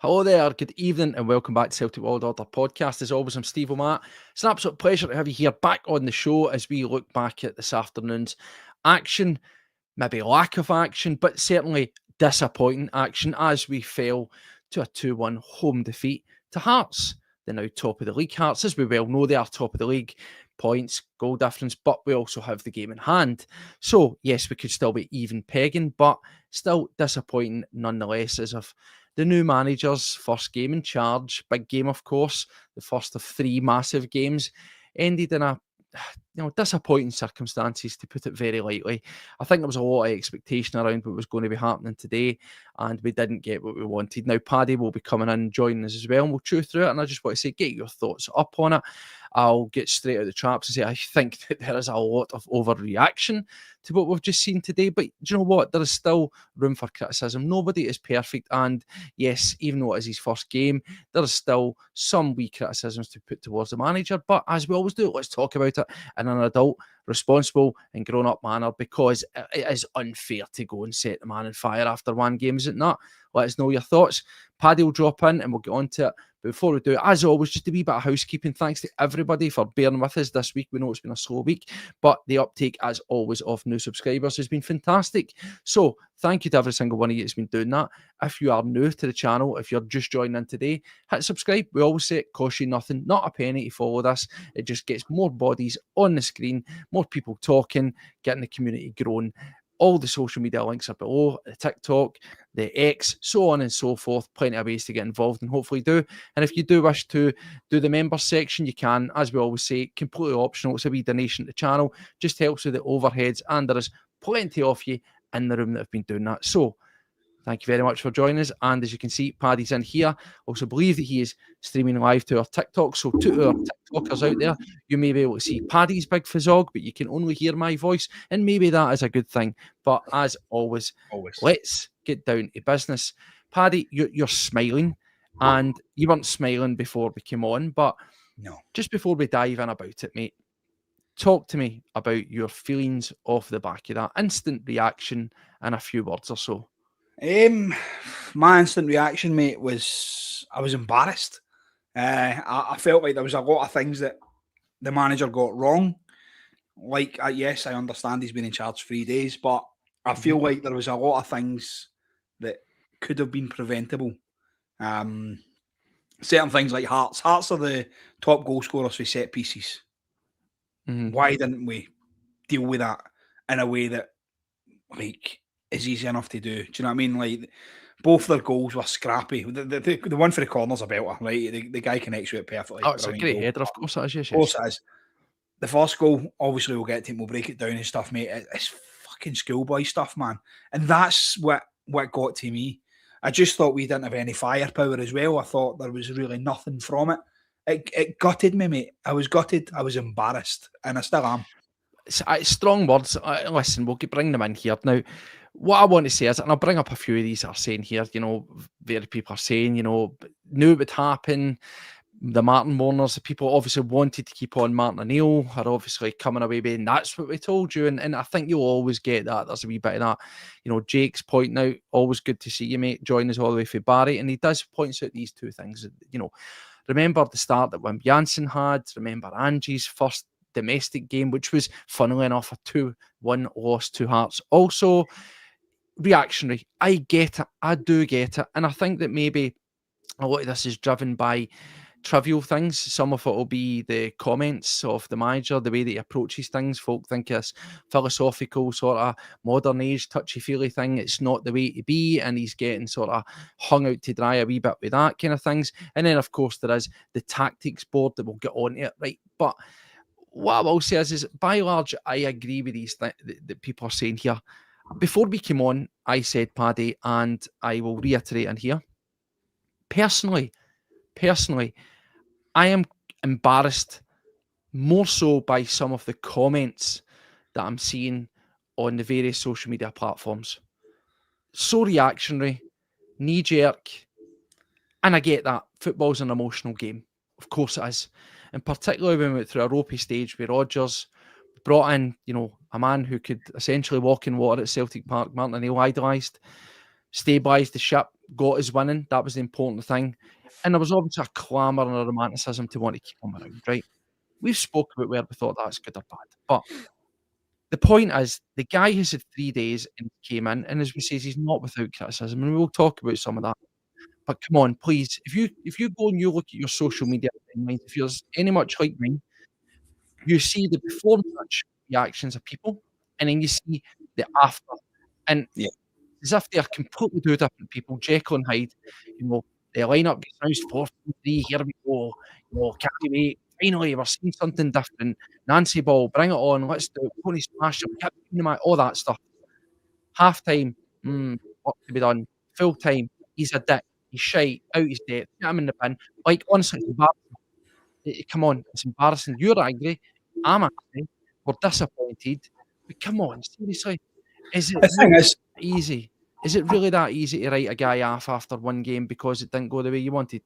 Hello there, good evening, and welcome back to Celtic World Order podcast. As always, I'm Steve O'Matt. It's an absolute pleasure to have you here back on the show as we look back at this afternoon's action, maybe lack of action, but certainly disappointing action as we fell to a 2-1 home defeat to Hearts. They're now top of the league. Hearts, as we well know, they are top of the league. Points, goal difference, but we also have the game in hand. So, yes, we could still be even pegging, but still disappointing nonetheless as of the new manager's first game in charge. Big game, of course, the first of 3 massive games, ended in a disappointing circumstances, to put it very lightly. I think there was a lot of expectation around what was going to be happening today, and we didn't get what we wanted. Now, Paddy will be coming in and joining us as well, and we'll chew through it, and I just want to say, get your thoughts up on it. I'll get straight out of the traps and say I think that there is a lot of overreaction to what we've just seen today, but do you know what? There is still room for criticism. Nobody is perfect, and yes, even though it is his first game, there is still some wee criticisms to put towards the manager, but as we always do, let's talk about it in an adult, responsible and grown-up manner, because it is unfair to go and set the man on fire after one game, is it not? Let us know your thoughts. Paddy will drop in and we'll get on to it. But before we do it, as always, just a wee bit of housekeeping. Thanks to everybody for bearing with us this week. We know it's been a slow week, but the uptake, as always, of new subscribers has been fantastic. So thank you to every single one of you that's been doing that. If you are new to the channel, if you're just joining in today, hit subscribe. We always say it costs you nothing, not a penny to follow this. It just gets more bodies on the screen, more people talking, getting the community growing. All the social media links are below, the TikTok, the X, so on and so forth. Plenty of ways to get involved and hopefully do. And if you do wish to do the members section, you can. As we always say, completely optional. It's a wee donation to the channel. Just helps with the overheads. And there is plenty of you in the room that have been doing that. So thank you very much for joining us. And as you can see, Paddy's in here. Also believe that he is streaming live to our TikTok. So to our TikTokers out there, you may be able to see Paddy's big fizzog, but you can only hear my voice. And maybe that is a good thing. But as always, let's get down to business. Paddy, you're smiling. And you weren't smiling before we came on. But no, just before we dive in about it, mate, talk to me about your feelings off the back of that instant reaction in a few words or so. My instant reaction, mate, was I was embarrassed. I felt like there was a lot of things that the manager got wrong. Like, yes, I understand he's been in charge 3 days, but I feel like there was a lot of things that could have been preventable. Certain things like Hearts. Hearts are the top goal scorers for set pieces. Why didn't we deal with that in a way that, like, is easy enough to do? Do you know what I mean? Like, both their goals were scrappy. The one for the corner's a belter, right? The guy connects with it perfectly. Oh, it's a great header, of course it is. Yes, of course it is. The first goal, obviously, we'll get to it. We'll break it down and stuff, mate. It's fucking schoolboy stuff, man. And that's what got to me. I just thought we didn't have any firepower as well. I thought there was really nothing from it. It gutted me, mate. I was gutted. I was embarrassed. And I still am. It's strong words. Listen, we'll bring them in here. Now, what I want to say is, and I'll bring up a few of these that are saying here, where people are saying, knew it would happen. The Martin Warners, the people obviously wanted to keep on Martin O'Neill, are obviously coming away being, that's what we told you. And I think you'll always get that. There's a wee bit of that. Jake's pointing out, always good to see you, mate, join us all the way for Barry. And he does points out these two things. Remember the start that Wim Jansen had. Remember Angie's first domestic game, which was, funnily enough, a 2-1 loss to Hearts. Also, reactionary. I get it. I do get it. And I think that maybe a lot of this is driven by trivial things. Some of it will be the comments of the manager, the way that he approaches things. Folk think it's philosophical, sort of modern age, touchy-feely thing. It's not the way to be, and he's getting sort of hung out to dry a wee bit with that kind of things. And then, of course, there is the tactics board that we'll get on to it, right? But what I will say is by and large, I agree with these that people are saying here. Before we came on, I said, Paddy, and I will reiterate in here, personally, I am embarrassed more so by some of the comments that I'm seeing on the various social media platforms. So reactionary, knee-jerk, and I get that. Football's an emotional game. Of course it is. And particularly when we went through a ropey stage with Rodgers, brought in, a man who could essentially walk in water at Celtic Park, Martin O'Neill idolised, stabilised the ship, got us winning. That was the important thing. And there was obviously a clamour and a romanticism to want to keep him around, right? We've spoke about where we thought that's good or bad. But the point is, the guy has had 3 days and came in, and as we say, he's not without criticism, and we'll talk about some of that. But come on, please, if you go and you look at your social media timelines, if you're any much like me, you see the before match reactions of people, and then you see the after. And Yeah. as if they're completely two different people, Jekyll and Hyde. The lineup gets announced 4-3, here we go. Can't we wait? Finally, we're seeing something different. Nancy ball, bring it on, let's do it. Tony smash him, all that stuff. Half time, work to be done. Full time, he's a dick. He's shite, out his depth. Get him in the bin. Like, honestly, it's embarrassing. Come on, it's embarrassing. You're angry. I'm angry. We're disappointed. But come on, seriously. Is it The thing is, easy? Is it really that easy to write a guy off after one game because it didn't go the way you wanted?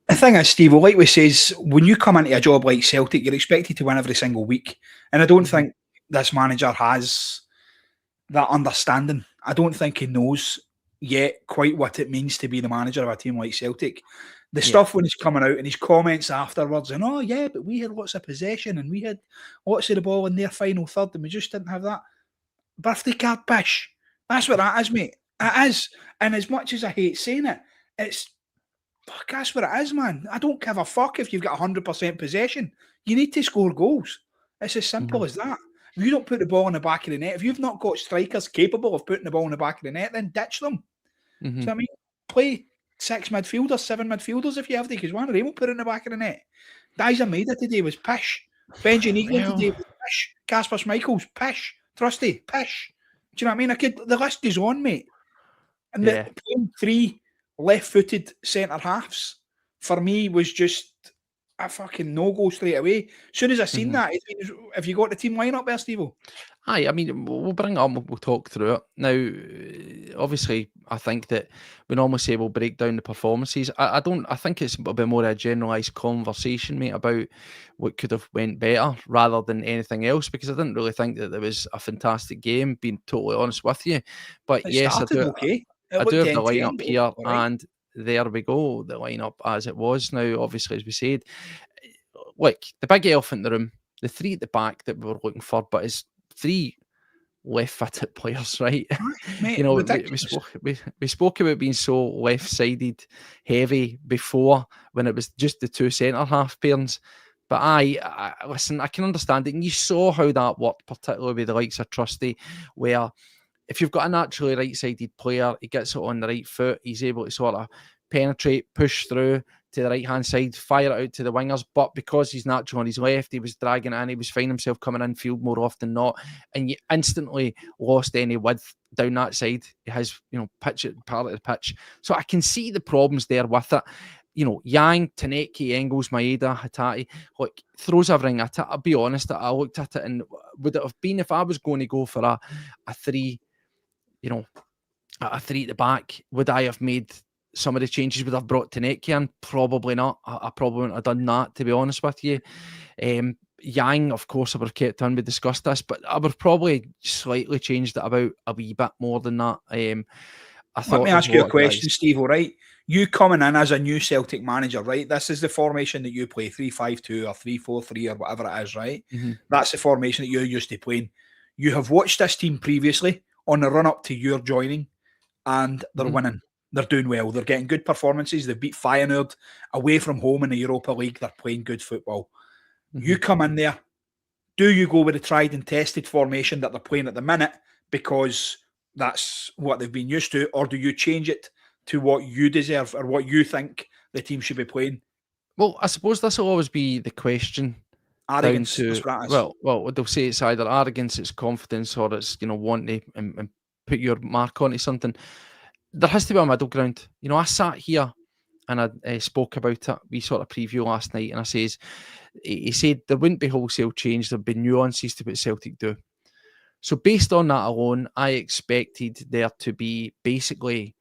the thing is, Steve, like we says, when you come into a job like Celtic, you're expected to win every single week. And I don't think this manager has that understanding. I don't think he knows yet quite what it means to be the manager of a team like Celtic. The stuff when he's coming out and his comments afterwards, and oh yeah, but we had lots of possession and we had lots of the ball in their final third and we just didn't have that. Birthday card pish. That's what that is, mate. It is. And as much as I hate saying it, it's fuck, that's what it is, man. I don't give a fuck if you've got 100% possession. You need to score goals. It's as simple as that. If you don't put the ball in the back of the net, if you've not got strikers capable of putting the ball in the back of the net, then ditch them. So I mean, play 6 midfielders, 7 midfielders if you have to, because one of them will put it in the back of the net. Diza Maida today was pish. Benji Neagland today was pish. Kasper Schmeichel's pish. Trusty, pish. Do you know what I mean? The list is on, mate. And playing 3 left-footed centre halves for me was just a fucking no-go straight away. As soon as I seen that, have you got the team lineup there, Steve-O? Aye, I mean, we'll bring it up, we'll talk through it. Now, obviously, I think that we normally say we'll break down the performances. I think it's a bit more a generalised conversation, mate, about what could have went better rather than anything else, because I didn't really think that there was a fantastic game, being totally honest with you. But yes, I do have the lineup here, and there we go, the lineup as it was. Now, obviously, as we said, look, the big elephant in the room, the 3 at the back that we were looking for, but it's 3 left-footed players, right? Mate, we spoke about being so left-sided heavy before when it was just the 2 centre-half pairings. But listen, I can understand it. And you saw how that worked, particularly with the likes of Trusty, where if you've got a naturally right-sided player, he gets it on the right foot, he's able to sort of penetrate, push through to the right-hand side, fire it out to the wingers, but because he's natural on his left, he was dragging it in, he was finding himself coming in field more often than not, and you instantly lost any width down that side. He has, pitch it, part of the pitch. So I can see the problems there with it. Yang, Taneki, Engels, Maeda, Hatate, throws everything at it. I'll be honest, I looked at it, and would it have been if I was going to go for a 3, a 3 at the back, would I have made some of the changes? Would have brought Taneki in? Probably not. I probably wouldn't have done that, to be honest with you. Yang, of course, I would have kept on. We discussed this, but I would have probably slightly changed it about a wee bit more than that. Let me ask you a question, Steve, all right? You coming in as a new Celtic manager, right? This is the formation that you play, 3-5-2 or 3-4-3 or whatever it is, right? That's the formation that you're used to playing. You have watched this team previously on the run-up to your joining, and they're winning. They're doing well. They're getting good performances. They've beat Feyenoord away from home in the Europa League. They're playing good football. You come in there. Do you go with the tried and tested formation that they're playing at the minute because that's what they've been used to, or do you change it to what you deserve or what you think the team should be playing? Well, I suppose this will always be the question. Arrogance. Well, they'll say it's either arrogance, it's confidence, or it's wanting to and put your mark onto something. There has to be a middle ground. I sat here and I spoke about it. We sort of preview last night, and he said there wouldn't be wholesale change. There'd be nuances to what Celtic do. So based on that alone, I expected there to be basically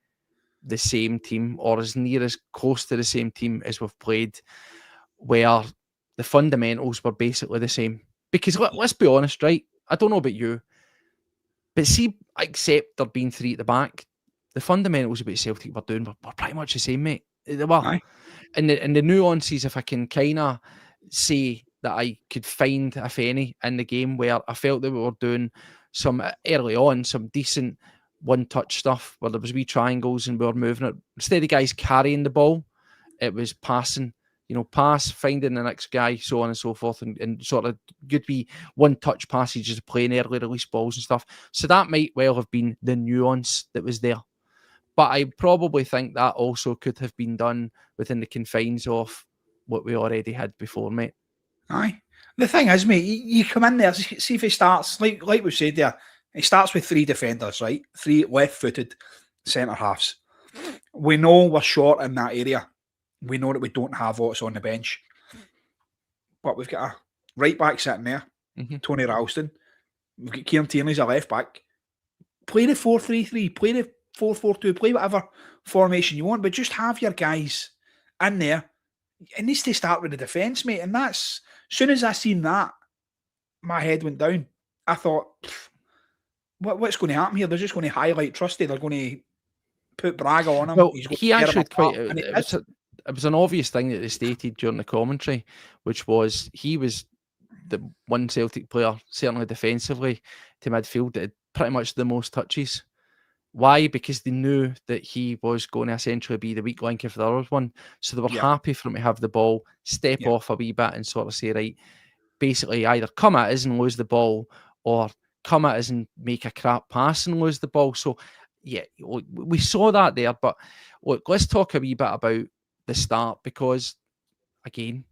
the same team, or as near as close to the same team as we've played, where the fundamentals were basically the same. Because let's be honest, right? I don't know about you, but see, except there being 3 at the back, the fundamentals about Celtic were doing were pretty much the same, mate. They were. Aye. And the nuances, if I can kind of say that I could find, if any, in the game where I felt that we were doing some, early on, some decent one-touch stuff where there was wee triangles and we were moving it. Instead of guys carrying the ball, it was passing. Pass, finding the next guy, so on and so forth, and sort of good wee one-touch passages, playing early release balls and stuff. So that might well have been the nuance that was there. But I probably think that also could have been done within the confines of what we already had before, mate. Aye. The thing is, mate, you come in there, see if he starts, like we said there, he starts with 3 defenders, right? 3 left-footed centre-halves. We know we're short in that area. We know that we don't have what's on the bench. But we've got a right-back sitting there, Tony Ralston. We've got Kieran Tierney as a left-back. Play the 4-3-3, play the 4-4-2, play whatever formation you want, but just have your guys in there. It needs to start with the defence, mate. And that's, as soon as I seen that, my head went down. I thought, what's going to happen here? They're just going to highlight Trusty. They're going to put Braga on him. Well, he actually it was an obvious thing that they stated during the commentary, which was he was the one Celtic player, certainly defensively, to midfield, that had pretty much the most touches. Why? Because they knew that he was going to essentially be the weak link if there was one. So they were happy for him to have the ball, step off a wee bit and sort of say, right, basically either come at us and lose the ball, or come at us and make a crap pass and lose the ball. So, yeah, we saw that there. But look, let's talk a wee bit about the start, because, again,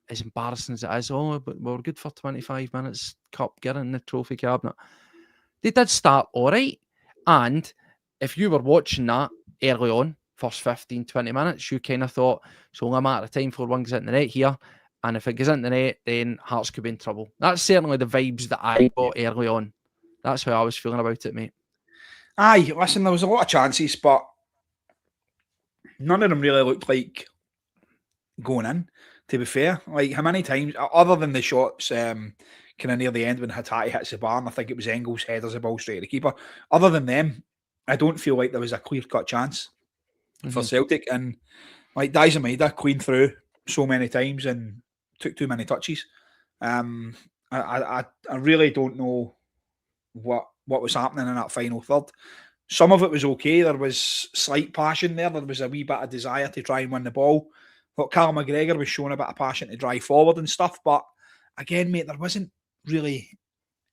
as embarrassing as it is, but we were good for 25 minutes, cup, get in the trophy cabinet. They did start all right. And if you were watching that early on, first 15, 20 minutes, you kind of thought, it's only a matter of time before one goes into the net here. And if it goes into the net, then Hearts could be in trouble. That's certainly the vibes that I got early on. That's how I was feeling about it, mate. Aye, listen, there was a lot of chances, but none of them really looked like going in, to be fair. Like, how many times, other than the shots kind of near the end when Hatate hits the bar, and I think it was Engels headers the ball straight to the keeper, other than them, I don't feel like there was a clear-cut chance for Celtic. And like Daizen Maeda cleaned through so many times and took too many touches. I really don't know what was happening in that final third. Some of it was okay. There was slight passion there. There was a wee bit of desire to try and win the ball. But Callum McGregor was showing a bit of passion to drive forward and stuff. But again, mate, there wasn't really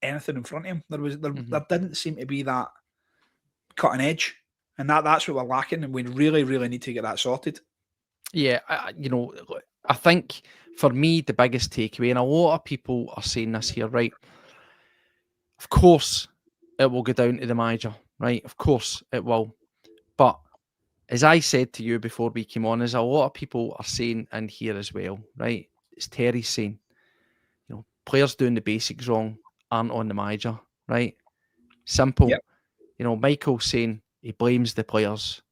anything in front of him. There didn't seem to be that cutting edge. And that's what we're lacking. And we really, really need to get that sorted. Yeah, I think for me, the biggest takeaway, and a lot of people are saying this here, right? Of course, it will go down to the manager, right? Of course, it will. But as I said to you before we came on, as a lot of people are saying in here as well, right? It's Terry's saying, players doing the basics wrong aren't on the manager, right? Simple. Yep. Michael's saying he blames the players.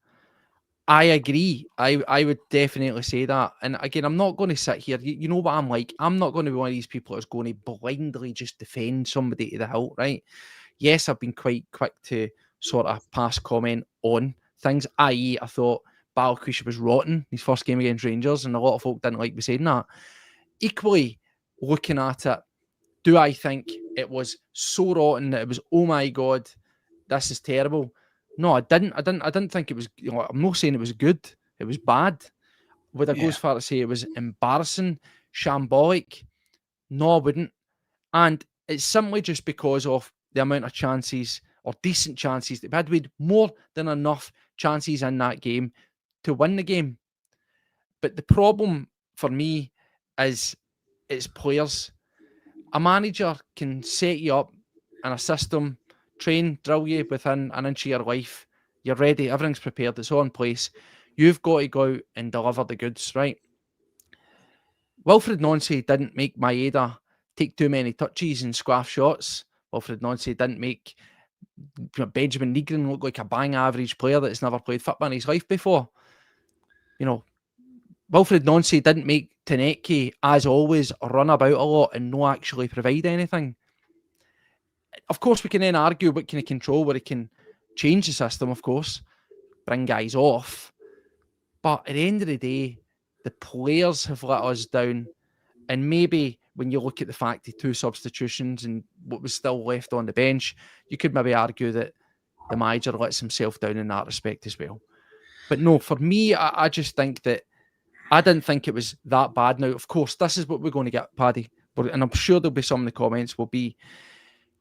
I agree. I would definitely say that. And again, I'm not going to sit here. You know what I'm like. I'm not going to be one of these people that's going to blindly just defend somebody to the hilt, right? Yes, I've been quite quick to sort of pass comment on things, i.e. I thought Balakwisha was rotten his first game against Rangers, and a lot of folk didn't like me saying that. Equally, looking at it, do I think it was so rotten that it was, oh my God, this is terrible? No, I didn't think it was. I'm not saying it was good. It was bad. Would I go as far to say it was embarrassing, shambolic? No, I wouldn't. And it's simply just because of the amount of chances, or decent chances, that we had. We had more than enough chances in that game to win the game. But the problem for me is it's players. A manager can set you up in a system, train, drill you within an inch of your life. You're ready. Everything's prepared. It's all in place. You've got to go out and deliver the goods, right? Wilfried Nancys didn't make Maeda take too many touches and squaff shots. Wilfried Nancys didn't make Benjamin Negrin look like a bang average player that's never played football in his life before. Wilfried Nancys didn't make Tanecki, as always, run about a lot and not actually provide anything. Of course, we can then argue what can he control, where he can change the system, of course. bring guys off. But at the end of the day, the players have let us down. And maybe when you look at the fact of 2 substitutions and what was still left on the bench, you could maybe argue that the manager lets himself down in that respect as well. But no, for me, I just think that I didn't think it was that bad. Now, of course, this is what we're going to get, Paddy. And I'm sure there'll be some in the comments will be,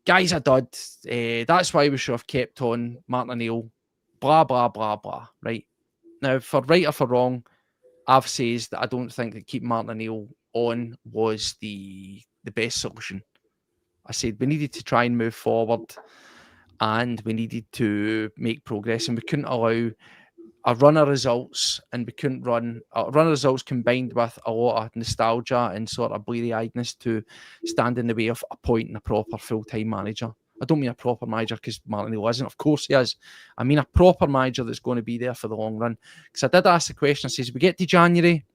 guys are dud. That's why we should have kept on Martin O'Neill. Blah, blah, blah, blah. Right? Now, for right or for wrong, I've said that I don't think that keeping Martin O'Neill on was the best solution. I said we needed to try and move forward and we needed to make progress, and we couldn't allow a run of results, and we couldn't run a run of results combined with a lot of nostalgia and sort of bleary-eyedness to stand in the way of appointing a proper full-time manager. I don't mean a proper manager because Martin O'Neill isn't. Of course he is. I mean a proper manager that's going to be there for the long run. Because I did ask the question, I says, we get to January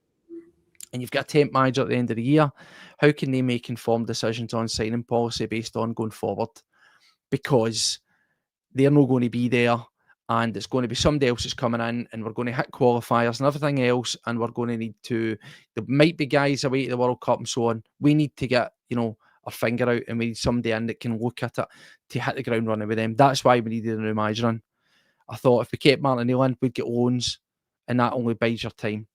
and you've got a temp manager at the end of the year, how can they make informed decisions on signing policy based on going forward? Because they're not going to be there, and it's going to be somebody else that's coming in, and we're going to hit qualifiers and everything else, and we're going to need to, there might be guys away to the World Cup and so on. We need to get, our finger out, and we need somebody in that can look at it to hit the ground running with them. That's why we needed a new manager in. I thought if we kept Martin O'Neill in, we'd get loans, and that only buys your time.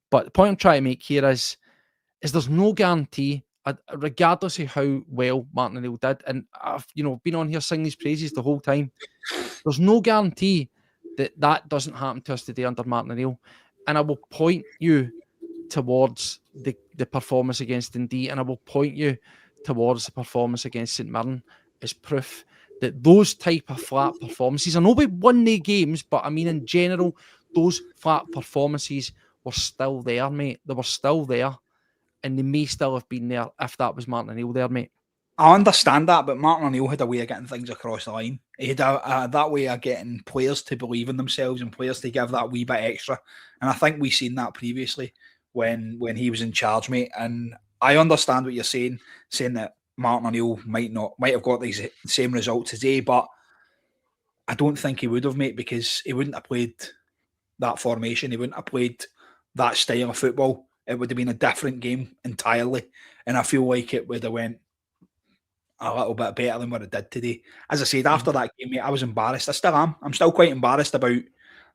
But the point I'm trying to make here is there's no guarantee, regardless of how well Martin O'Neill did, and I've been on here singing his praises the whole time. There's no guarantee that doesn't happen to us today under Martin O'Neill. And I will point you towards the performance against Dundee, and I will point you towards the performance against St Mirren as proof that those type of flat performances, I know we won the games, but I mean in general, those flat performances were still there, mate. They were still there, and they may still have been there if that was Martin O'Neill there, mate. I understand that, but Martin O'Neill had a way of getting things across the line. He had that way of getting players to believe in themselves and players to give that wee bit extra. And I think we've seen that previously when he was in charge, mate. And I understand what you're saying that Martin O'Neill might have got the same result today, but I don't think he would have, mate, because he wouldn't have played that formation. He wouldn't have played that style of football. It would have been a different game entirely. And I feel like it would have went a little bit better than what it did today. As I said, after that game, mate, I was embarrassed. I still am. I'm still quite embarrassed about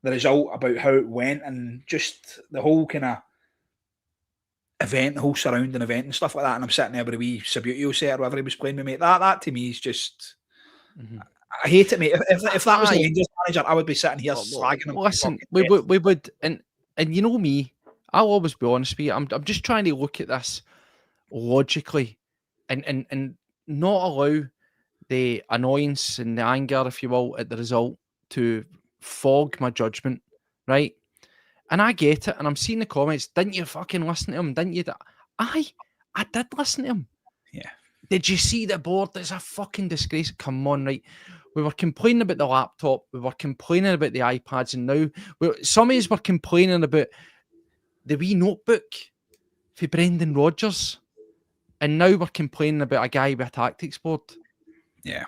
the result, about how it went, and just the whole kind of event, the whole surrounding event and stuff like that. And I'm sitting there with a wee Sabutio set or whatever he was playing with, mate. That to me is just... I hate it, mate. If that was the Rangers manager, I would be sitting here slagging him. Listen, we would, and you know me, I'll always be honest with you. I'm just trying to look at this logically, and not allow the annoyance and the anger, if you will, at the result to fog my judgment, right? And I get it, and I'm seeing the comments. Didn't you fucking listen to him? Didn't you? I did listen to him. Yeah. Did you see the board? It's a fucking disgrace. Come on, right? We were complaining about the laptop. We were complaining about the iPads, and now some of us were complaining about the wee notebook for Brendan Rodgers. And now we're complaining about a guy with a tactics board. Yeah.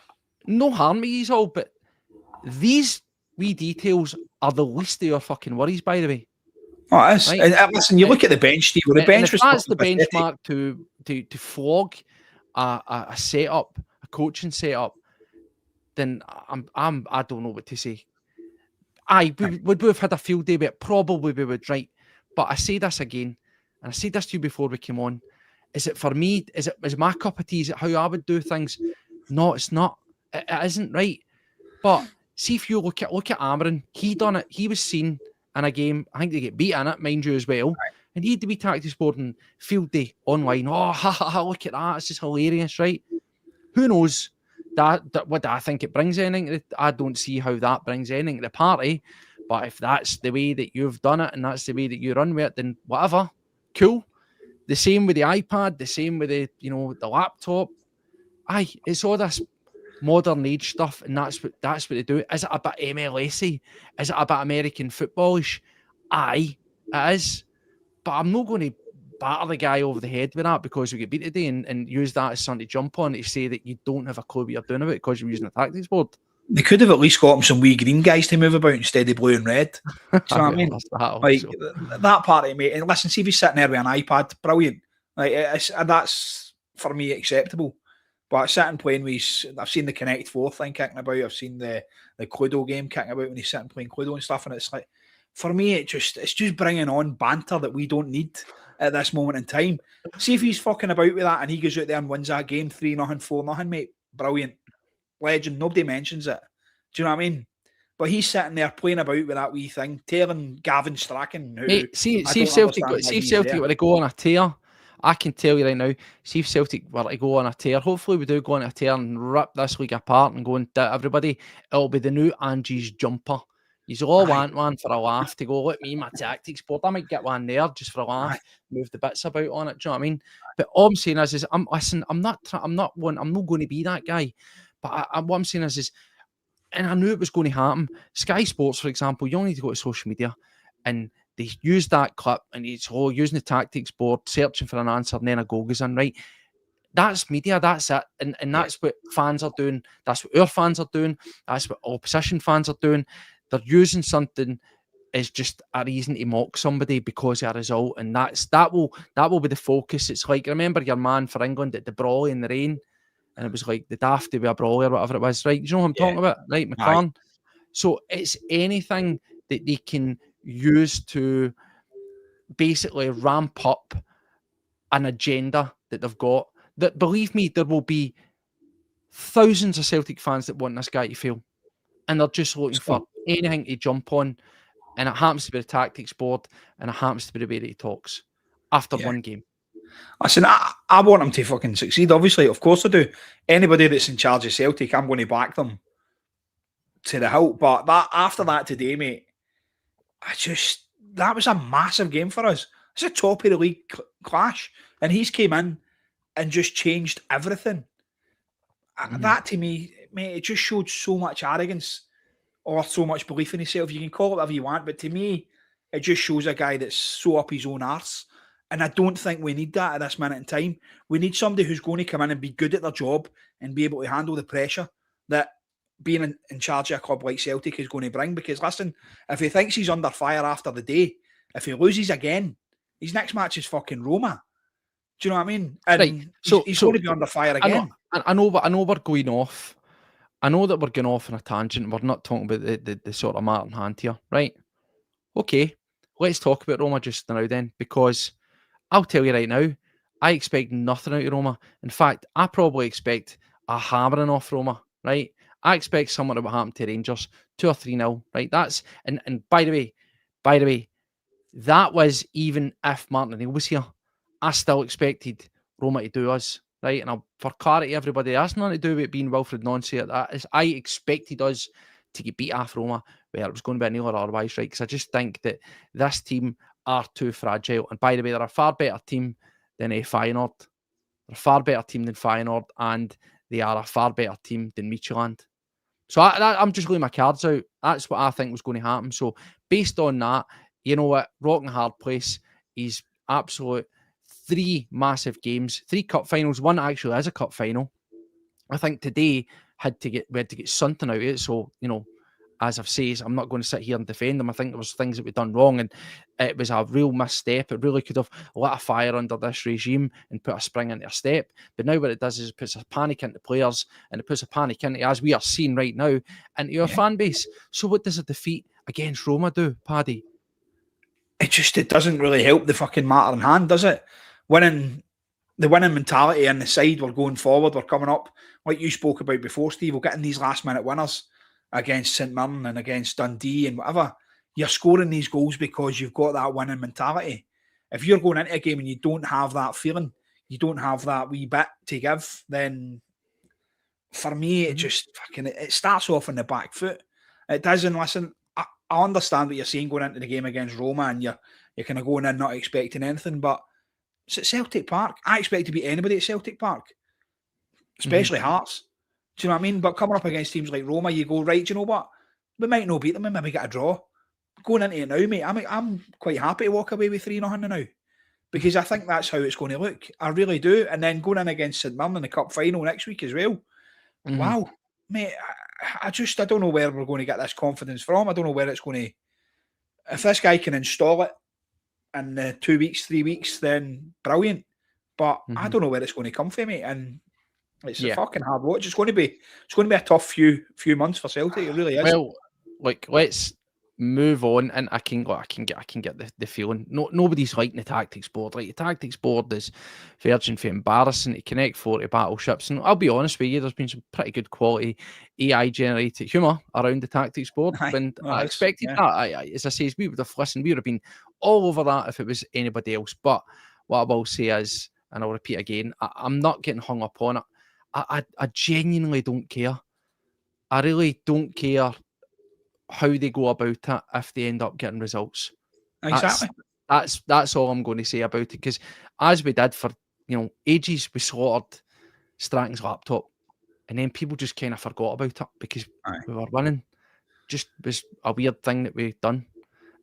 No harm with these all, but these wee details are the least of your fucking worries, by the way. Oh, it is. Right? And listen, you look at the bench, Steve. The bench was that's the benchmark to flog a setup, a coaching setup, then I don't know what to say. Would we have had a field day, but probably we would, right? But I say this again, and I said this to you before we came on. Is it for me? Is my cup of tea? Is it how I would do things? No, it's not. It isn't, right? But see if you look at Amarin, he done it. He was seen in a game. I think they get beat in it, mind you, as well. Right. And he had to be tactics board and field day online. Oh, ha ha ha! Look at that! It's just hilarious, right? Who knows? That what I think it brings anything. I don't see how that brings anything to the party. But if that's the way that you've done it and that's the way that you run with it, then whatever, cool. The same with the iPad, the same with the laptop. It's all this modern age stuff, and that's what they do. Is it a bit MLS-y? Is it a bit American footballish? It is. But I'm not going to batter the guy over the head with that because we get beat today and use that as something to jump on to say that you don't have a clue what you're doing about it because you're using a tactics board. They could have at least got him some wee green guys to move about instead of blue and red. Do you know what I mean? Like that party, mate. And listen, see if he's sitting there with an iPad, brilliant. Like that's for me acceptable. But sitting playing with, I've seen the Connect Four thing kicking about. I've seen the Cluedo game kicking about when he's sitting playing Cluedo and stuff. And it's like, for me, it's just bringing on banter that we don't need at this moment in time. See if he's fucking about with that and he goes out there and wins that game 3-0, 4-0, mate. Brilliant. Legend. Nobody mentions it. Do you know what I mean? But he's sitting there playing about with that wee thing, telling Gavin Strachan. Mate, see if Celtic were to go on a tear. I can tell you right now, see if Celtic were to go on a tear. Hopefully we do go on a tear and rip this league apart and go and everybody. It'll be the new Angie's jumper. You'll all want one for a laugh to go, look me, my tactics board. I might get one there just for a laugh, move the bits about on it. Do you know what I mean? But all I'm saying is I'm not going to be that guy. But what I'm saying is, and I knew it was going to happen. Sky Sports, for example, you only need to go to social media and they use that clip and it's all using the tactics board, searching for an answer, and then a goal goes in, right? That's media, that's it. And that's what fans are doing. That's what our fans are doing. That's what opposition fans are doing. They're using something as just a reason to mock somebody because of a result. And that will be the focus. It's like, remember your man for England at the Brawley in the rain? And it was like the daft to be a brawler or whatever it was, right? Do you know what I'm talking about? Right, McLaren? So it's anything that they can use to basically ramp up an agenda that they've got. That, believe me, there will be thousands of Celtic fans that want this guy to fail. And they're just looking for anything to jump on. And it happens to be the tactics board and it happens to be the way that he talks after one game. Listen, I want him to fucking succeed. Obviously, of course I do. Anybody that's in charge of Celtic, I'm going to back them to the hilt. But after that today, mate, that was a massive game for us. It's a top of the league clash. And he's came in and just changed everything. That to me, mate, it just showed so much arrogance or so much belief in himself. You can call it whatever you want, but to me, it just shows a guy that's so up his own arse. And I don't think we need that at this minute in time. We need somebody who's going to come in and be good at their job and be able to handle the pressure that being in charge of a club like Celtic is going to bring. Because listen, if he thinks he's under fire after the day, if he loses again, his next match is fucking Roma. Do you know what I mean? And right. He's going to be under fire again. I know we're going off. I know that we're going off on a tangent. We're not talking about the sort of Martin Hand here, right? Okay, let's talk about Roma just now then, because I'll tell you right now, I expect nothing out of Roma. In fact, I probably expect a hammering off Roma, right? I expect something that will happen to Rangers, 2 or 3-0, right? That's and by the way, that was even if Martin O'Neill was here. I still expected Roma to do us, right? And for clarity, everybody, that's nothing to do with being Wilfried Nancys. I expected us to get beat off Roma, where it was going to be a nil or otherwise, right? Because I just think that this team are too fragile. And by the way, they're a far better team than Feyenoord. They're a far better team than Feyenoord, and they are a far better team than Midtjylland. So I'm just laying my cards out. That's what I think was going to happen. So based on that, you know what? Rock and hard place. He's absolute 3 massive games, 3 cup finals. One actually is a cup final. I think today we had to get something out of it. So, you know, as I've said, I'm not going to sit here and defend them. I think there was things that we've done wrong, and it was a real misstep. It really could have lit a fire under this regime and put a spring into a step. But now what it does is it puts a panic into players, and it puts a panic into, as we are seeing right now, into your fan base. So what does a defeat against Roma do, Paddy? It doesn't really help the fucking Martin Hand, does it? The winning mentality in the side, we're going forward, we're coming up. Like you spoke about before, Steve, we're getting these last minute winners against St Mirren and against Dundee and whatever. You're scoring these goals because you've got that winning mentality. If you're going into a game and you don't have that feeling, you don't have that wee bit to give, then for me, it just it starts off on the back foot. It doesn't. Listen, I understand what you're saying going into the game against Roma, and you're kind of going in not expecting anything, but it's at Celtic Park. I expect to beat anybody at Celtic Park, especially Hearts. Do you know what I mean? But coming up against teams like Roma, you go, right, do you know what? We might not beat them, we maybe get a draw. Going into it now, mate, I'm quite happy to walk away with 3-0 now, because I think that's how it's going to look. I really do. And then going in against St Mirren in the cup final next week as well. Wow, mate, I don't know where we're going to get this confidence from. I don't know where it's going to. If this guy can install it in 2 weeks, 3 weeks, then brilliant. But I don't know where it's going to come from, mate. And it's a fucking hard watch. It's going to be a tough few months for Celtic. It really is. Well, like, let's move on, and I can get the feeling. Nobody's liking the tactics board. Like, the tactics board is virgin for embarrassing to connect 40 battleships. And I'll be honest with you, there's been some pretty good quality AI generated humour around the tactics board. And I expected that. As I say, we would have listened. We would have been all over that if it was anybody else. But what I will say is, and I'll repeat again, I'm not getting hung up on it. I genuinely don't care. I really don't care how they go about it if they end up getting results. Exactly. That's all I'm going to say about it. Because as we did for ages, we slaughtered Stratton's laptop, and then people just kind of forgot about it because we were winning. Just was a weird thing that we've done.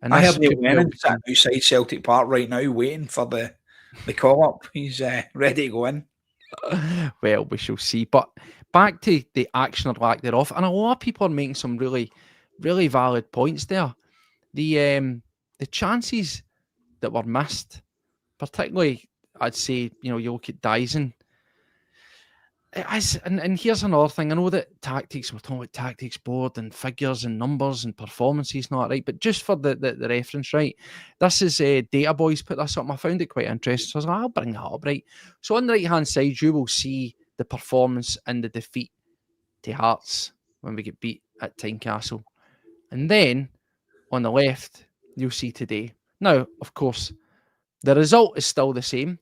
And I have Neil Lennon sitting outside Celtic Park right now, waiting for the call up. He's ready to go in. Well, we shall see. But back to the action or lack thereof, and a lot of people are making some really, really valid points there. The chances that were missed, particularly, I'd say, you look at Dyson. And here's another thing. I know that we're talking about tactics board and figures and numbers and performances, not right, but just for the reference, right? This is Data Boys put this up. I found it quite interesting. So I was like, I'll bring that up, right? So on the right-hand side, you will see the performance and the defeat to Hearts when we get beat at Tynecastle. And then on the left, you'll see today. Now, of course, the result is still the same.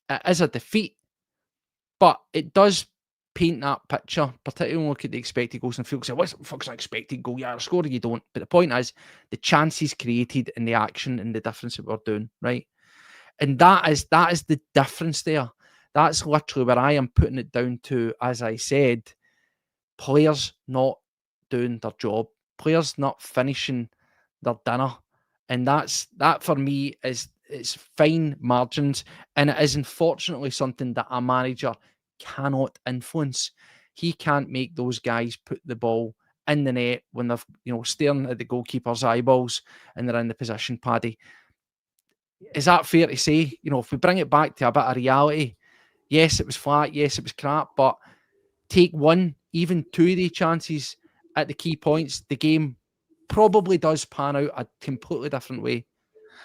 It is a defeat, but it does paint that picture, particularly when we look at the expected goals, and people say, what the fuck's an expected goal? Yeah, score you don't. But the point is, the chances created in the action and the difference that we're doing, right? And that is the difference there. That's literally where I am putting it down to, as I said, players not doing their job, players not finishing their dinner. And that for me it's fine margins, and it is unfortunately something that a manager cannot influence. He can't make those guys put the ball in the net when they're staring at the goalkeeper's eyeballs and they're in the position, Paddy. Is that fair to say? If we bring it back to a bit of reality, yes, it was flat, yes, it was crap, but take one, even two of the chances at the key points, the game probably does pan out a completely different way.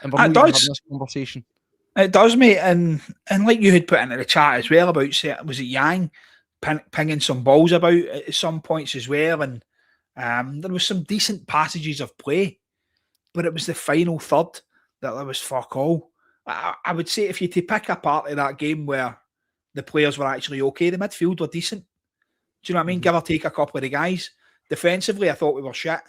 And we're not even having this conversation. It does, mate. And like you had put into the chat as well about, was it Yang pinging some balls about at some points as well. And there was some decent passages of play, but it was the final third that there was fuck all. I would say if you to pick a part of that game where the players were actually okay, the midfield were decent. Do you know what I mean? Give or take a couple of the guys. Defensively, I thought we were shit.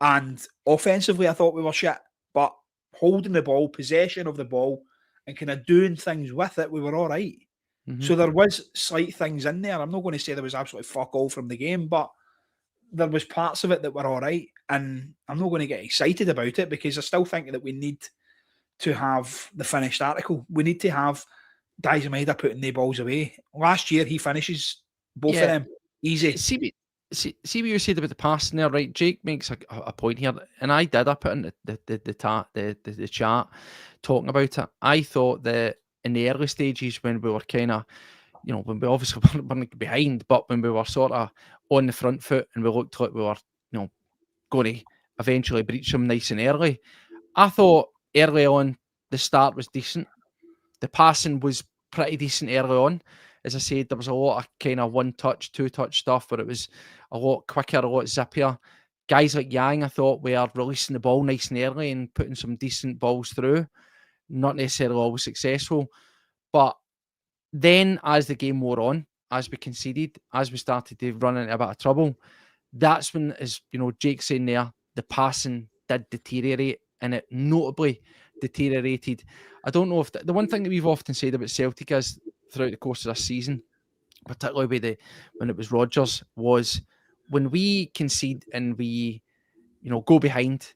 And offensively, I thought we were shit. But holding the ball, possession of the ball, and kind of doing things with it, we were all right. So there was slight things in there. I'm not going to say there was absolutely fuck all from the game, but there was parts of it that were all right. And I'm not going to get excited about it because I still think that we need to have the finished article. We need to have Dyson Maeda putting the balls away. Last year, he finishes both of them easy. See what you said about the passing there, right? Jake makes a point here, and I put in the chat talking about it. I thought that in the early stages when we were kind of, when we obviously weren't behind, but when we were sort of on the front foot and we looked like we were, going to eventually breach them nice and early, I thought early on the start was decent. The passing was pretty decent early on. As I said, there was a lot of kind of one-touch, two-touch stuff, but it was a lot quicker, a lot zippier. Guys like Yang, I thought, were releasing the ball nice and early and putting some decent balls through. Not necessarily always successful. But then as the game wore on, as we conceded, as we started to run into a bit of trouble, that's when, as Jake's saying there, the passing did deteriorate, and it notably deteriorated. I don't know if the one thing that we've often said about Celtic is throughout the course of this season, particularly when it was Rodgers, was when we concede and we, go behind,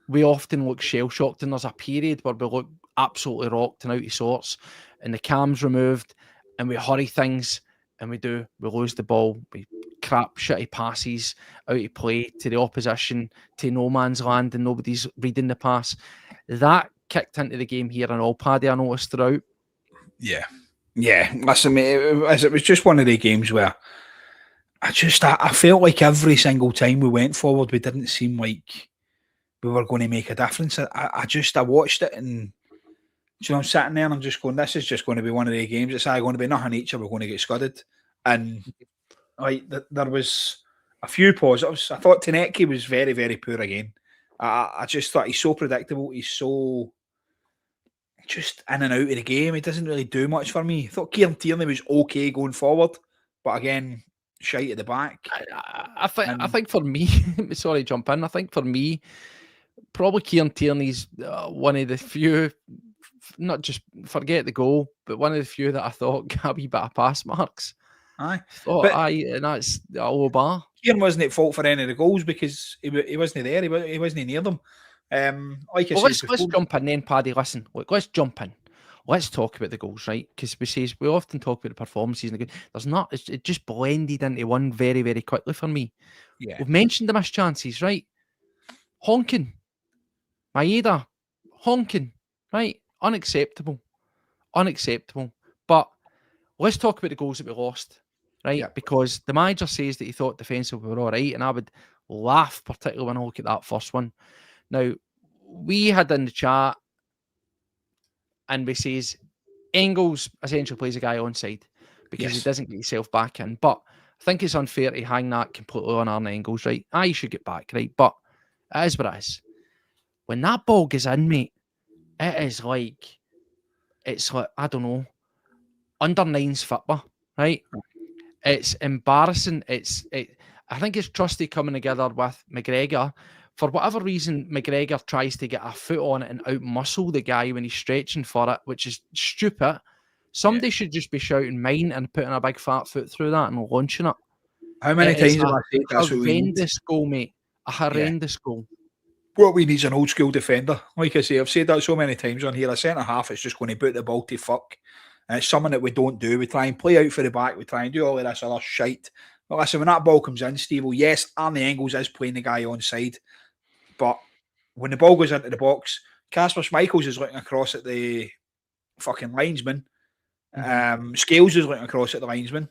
we often look shell-shocked, and there's a period where we look absolutely rocked and out of sorts, and the cam's removed, and we hurry things, and we lose the ball, we crap, shitty passes out of play to the opposition, to no man's land, and nobody's reading the pass. That kicked into the game here and all, Paddy, I noticed throughout. Yeah. Listen, mate, it was just one of the games where I felt like every single time we went forward, we didn't seem like we were going to make a difference. I watched it, and I'm sitting there and I'm just going, this is just going to be one of the games. It's either going to be nothing each, or we're going to get scudded. And there was a few positives. I thought Tanecki was very, very poor again. I just thought he's so predictable. He's so just in and out of the game. He doesn't really do much for me. I thought Kieran Tierney was okay going forward, but again, shite at the back. I think for me, sorry, jump in. I think for me, probably Kieran Tierney's one of the few, not just forget the goal, but one of the few that I thought got a wee bit of pass marks. And that's a low bar. Kieran wasn't at fault for any of the goals because he wasn't there. He wasn't near them. Let's jump in then, Paddy. Listen, look, let's jump in. Let's talk about the goals, right? Because we often talk about the performances. There's not. It just blended into one very, very quickly for me. Yeah. We've mentioned the missed chances, right? Honking. Maeda. Honking. Right? Unacceptable. But let's talk about the goals that we lost, right? Yeah. Because the manager says that he thought defensively we were all right, and I would laugh, particularly when I look at that first one. Now, we had in the chat, and we says Engels essentially plays a guy onside because he doesn't get himself back in. But I think it's unfair to hang that completely on Arne Engels, right? He should get back, right? But it is what it is. When that ball goes in, mate, it's like, I don't know, under nines football, right? It's embarrassing. I think it's Trusty coming together with McGregor. For whatever reason, McGregor tries to get a foot on it and out-muscle the guy when he's stretching for it, which is stupid. Somebody should just be shouting mine and putting a big fat foot through that and launching it. How many times have I said that's what we need? A horrendous goal, mate. A horrendous goal. What we need is an old-school defender. Like I say, I've said that so many times on here. A centre-half is just going to boot the ball to fuck. And it's something that we don't do. We try and play out for the back. We try and do all of this other shite. But listen, when that ball comes in, Steve, yes, Arne Engels is playing the guy onside. But when the ball goes into the box, Kasper Schmeichels is looking across at the fucking linesman. Scales is looking across at the linesman.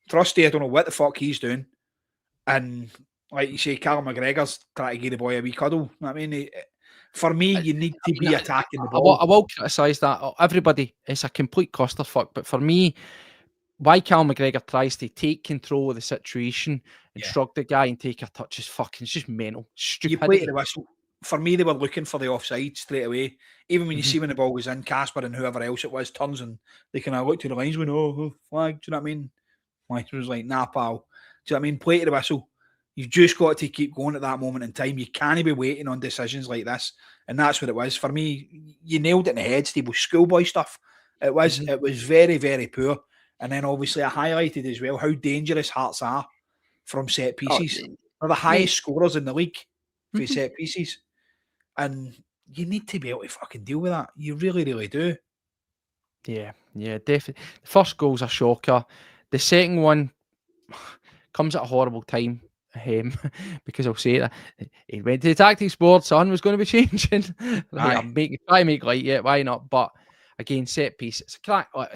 Trusty, I don't know what the fuck he's doing. And like you say, Callum McGregor's trying to give the boy a wee cuddle. I mean, for me, you need to be attacking the ball. I will criticise that. Everybody, it's a complete clusterfuck. But for me, why Callum McGregor tries to take control of the situation and shrug the guy and take a touch is fucking, it's just mental. Stupidity. You play to the whistle. For me, they were looking for the offside straight away. Even when you see when the ball was in, Kasper and whoever else it was turns and they kind of look to the linesman, flag, do you know what I mean? Like, it was like, nah, pal. Do you know what I mean? Play to the whistle. You've just got to keep going at that moment in time. You can't be waiting on decisions like this. And that's what it was. For me, you nailed it in the head, Steve, with schoolboy stuff. It was very, very poor. And then obviously I highlighted as well how dangerous Hearts are from set pieces. They're the highest scorers in the league for set pieces. And you need to be able to fucking deal with that. You really, really do. Yeah, definitely. The first goal's a shocker. The second one comes at a horrible time. Because I'll say that he went to the tactics board, son was going to be changing. Try and make light, why not? But again, set piece, it's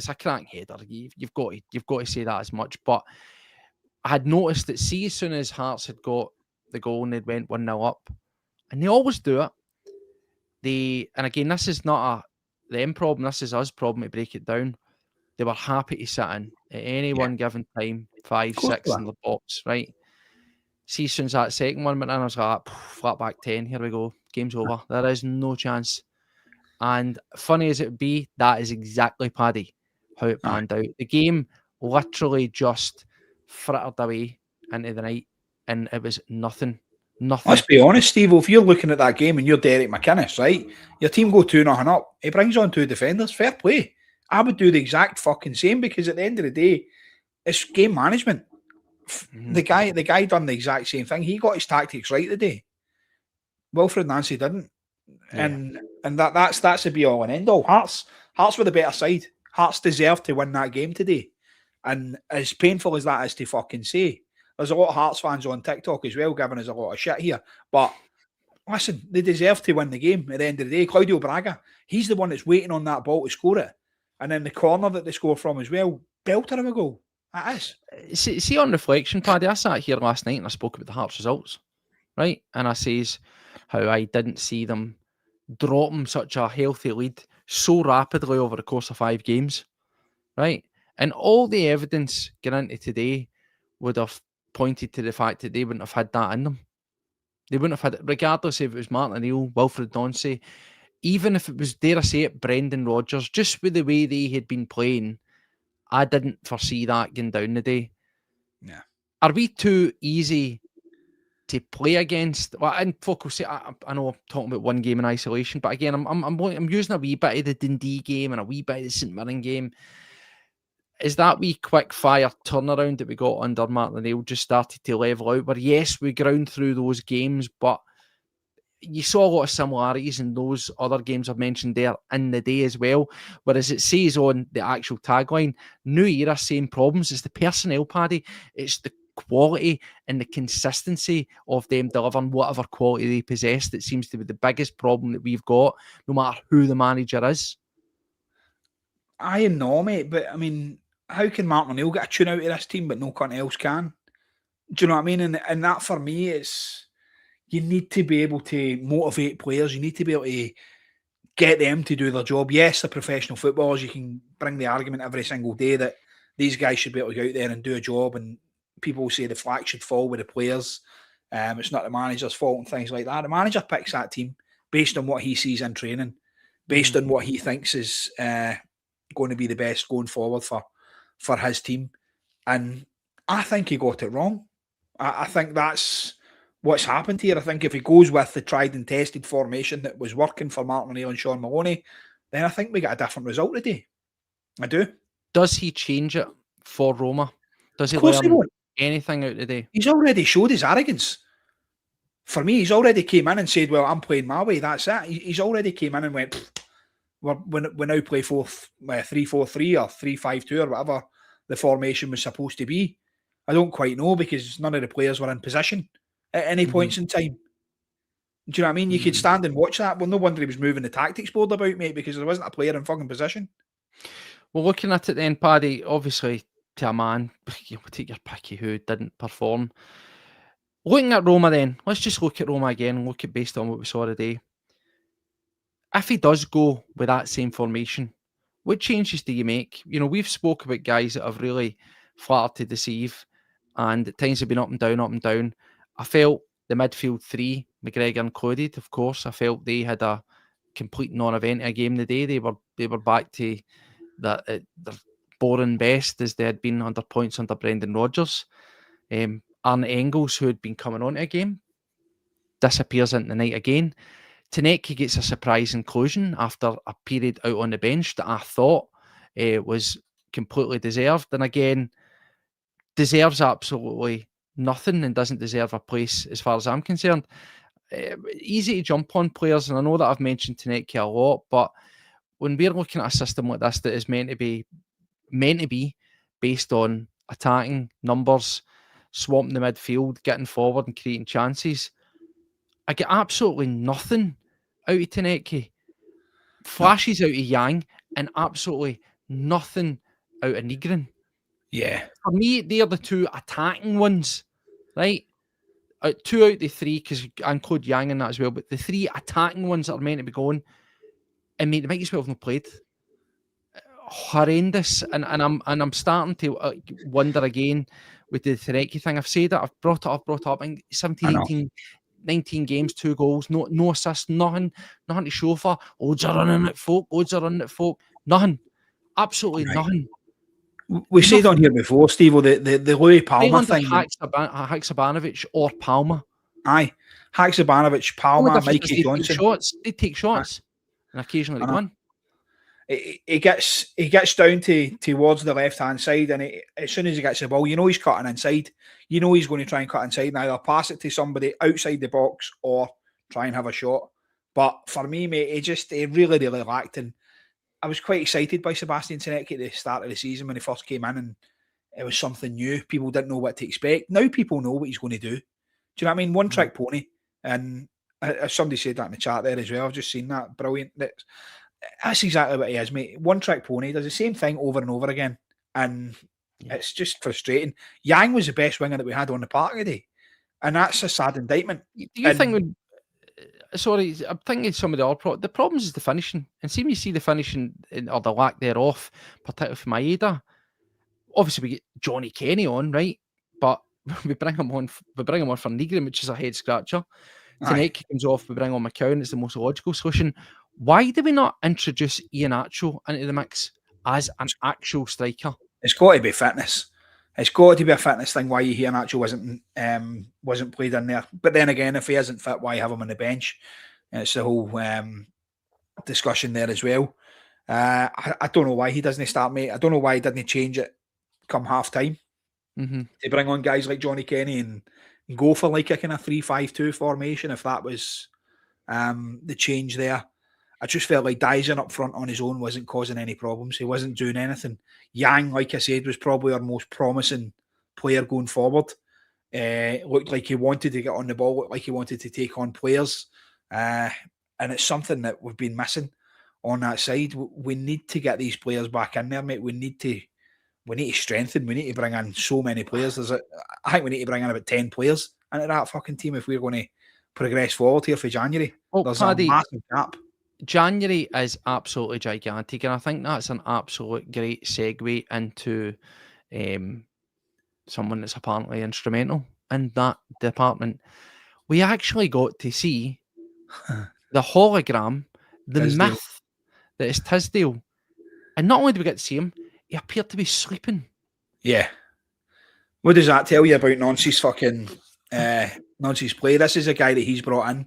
a crank header. You've got to say that as much. But I had noticed that as soon as Hearts had got the goal and they went 1-0 up, and they always do it. And again, this is not them problem, this is us problem to break it down. They were happy to sit in at any one given time, 5, 6 in the box, right? See, as soon as that second one went in, I was like, flat back 10, here we go, game's over. There is no chance. And funny as it would be, that is exactly, Paddy, how it panned out. The game literally just frittered away into the night, and it was nothing. Let's be honest, Steve, if you're looking at that game and you're Derek McInnes, right, your team go 2-0 up, he brings on 2 defenders, fair play. I would do the exact fucking same because at the end of the day, it's game management. The guy done the exact same thing. He got his tactics right today. Wilfried Nancys didn't, and that's the be all and end all. Hearts were the better side. Hearts deserved to win that game today, and as painful as that is to fucking say, There's a lot of Hearts fans on TikTok as well giving us a lot of shit here. But listen, they deserve to win the game at the end of the day. Claudio Braga, he's the one that's waiting on that ball to score it. And then the corner that they score from as well, belter of a goal. That is. See, on reflection, Paddy, I sat here last night and I spoke about the Hearts results, right? And I says how I didn't see them dropping such a healthy lead so rapidly over the course of 5 games, right? And all the evidence getting into today would have pointed to the fact that they wouldn't have had that in them. They wouldn't have had it, regardless if it was Martin O'Neill, Wilfried Nancys, even if it was, dare I say it, Brendan Rodgers, just with the way they had been playing, I didn't foresee that going down today. Yeah. Are we too easy to play against? Well, and folk will say, I know I'm talking about one game in isolation, but again, I'm using a wee bit of the Dundee game and a wee bit of the St Mirren game. Is that wee quick fire turnaround that we got under Martin O'Neill just started to level out? Where yes, we ground through those games, but you saw a lot of similarities in those other games I've mentioned there in the day as well. Whereas it says on the actual tagline, new era, same problems. It's the personnel, Paddy. It's the quality and the consistency of them delivering whatever quality they possess that seems to be the biggest problem that we've got, no matter who the manager is. I know, mate, but I mean, how can Martin O'Neill get a tune out of this team, but no one else can? Do you know what I mean? And that for me, it's, you need to be able to motivate players. You need to be able to get them to do their job. Yes, they're professional footballers. You can bring the argument every single day that these guys should be able to go out there and do a job, and people say the flag should fall with the players. It's not the manager's fault and things like that. The manager picks that team based on what he sees in training, based on what he thinks is going to be the best going forward for his team. And I think he got it wrong. I think that's what's happened here. I think if he goes with the tried and tested formation that was working for Martin O'Neill and Sean Maloney, then I think we get a different result today. I do. Does he change it for Roma? Does he learn anything out today? He's already showed his arrogance. For me, he's already came in and said, well, I'm playing my way. That's it. He's already came in and went, we now play 3-4-3 or 3-5-2 or whatever the formation was supposed to be. I don't quite know because none of the players were in position at any points in time. Do you know what I mean? You could stand and watch that. Well, no wonder he was moving the tactics board about, mate, because there wasn't a player in fucking position. Well, looking at it then, Paddy, obviously to a man, you take your pick who didn't perform. Looking at Roma then, let's just look at Roma again and look at based on what we saw today. If he does go with that same formation, what changes do you make? You know, we've spoke about guys that have really flattered to deceive and at times have been up and down. I felt the midfield 3, McGregor included, of course, I felt they had a complete non-event a game today. They were back to their boring best as they had been under points under Brendan Rodgers. Arne Engels, who had been coming on to a game, disappears into the night again. Tanecki gets a surprise inclusion after a period out on the bench that I thought was completely deserved. And again, deserves absolutely nothing and doesn't deserve a place as far as I'm concerned. Easy to jump on players, and I know that I've mentioned Tanecki a lot, but when we're looking at a system like this that is meant to be based on attacking numbers, swamping the midfield, getting forward and creating chances, I get absolutely nothing out of Tanecki. Flashes out of Yang and absolutely nothing out of Nygren. Yeah. For me, they are the two attacking ones, right? 2 out of the 3, because I include Yang in that as well, but the 3 attacking ones that are meant to be going, and mate, they might as well have not played. Horrendous. And I'm starting to wonder again with the Tanecki thing. I've said that, I've brought it up, and 17, 18, 19 games, 2 goals, no assists, nothing to show for. Loads of running at folk, nothing. Absolutely nothing. We said on here before, Steve, the Louis Palmer thing. Haksabanovic or Palmer. Aye. Haksabanovic, Palmer, Mikey Johnson. They take shots. And occasionally they win. He gets down towards the left-hand side, and as soon as he gets the ball, you know he's cutting inside. You know he's going to try and cut inside and either pass it to somebody outside the box or try and have a shot. But for me, mate, he really, really lacked. And I was quite excited by Sebastian Tanecki at the start of the season when he first came in, and it was something new. People didn't know what to expect. Now people know what he's going to do. Do you know what I mean? One trick pony. And as somebody said that in the chat there as well, I've just seen that. Brilliant. That's exactly what he is, mate. One trick pony. Does the same thing over and over again. And it's just frustrating. Yang was the best winger that we had on the park today. And that's a sad indictment. Do you think when... Sorry, I'm thinking some of the problems is the finishing. And see when you see the finishing or the lack thereof, particularly for Maeda, obviously we get Johnny Kenny on, right? But we bring him on for Negrin, which is a head scratcher. Tonight he comes off, we bring on McCowan. It's the most logical solution. Why do we not introduce Ian Acho into the mix as an actual striker? It's got to be fitness. It's got to be a fitness thing why Ian Acho wasn't played in there. But then again, if he isn't fit, why have him on the bench? It's the whole discussion there as well. I don't know why he doesn't start, mate. I don't know why he didn't change it come half time. To bring on guys like Johnny Kenny and go for like a kind of 3-5-2 formation if that was the change there. I just felt like Dyson up front on his own wasn't causing any problems. He wasn't doing anything. Yang, like I said, was probably our most promising player going forward. Looked like he wanted to get on the ball, looked like he wanted to take on players. And it's something that we've been missing on that side. We need to get these players back in there, mate. We need to strengthen. We need to bring in so many players. I think we need to bring in about 10 players into that fucking team if we're going to progress forward here for January. There's Paddy, a massive gap. January is absolutely gigantic, and I think that's an absolute great segue into someone that's apparently instrumental in that department. We actually got to see the hologram, the Tisdale. myth that is Tisdale. And not only do we get to see him, he appeared to be sleeping. Yeah. What does that tell you about Nancys fucking Nancys play? This is a guy that he's brought in.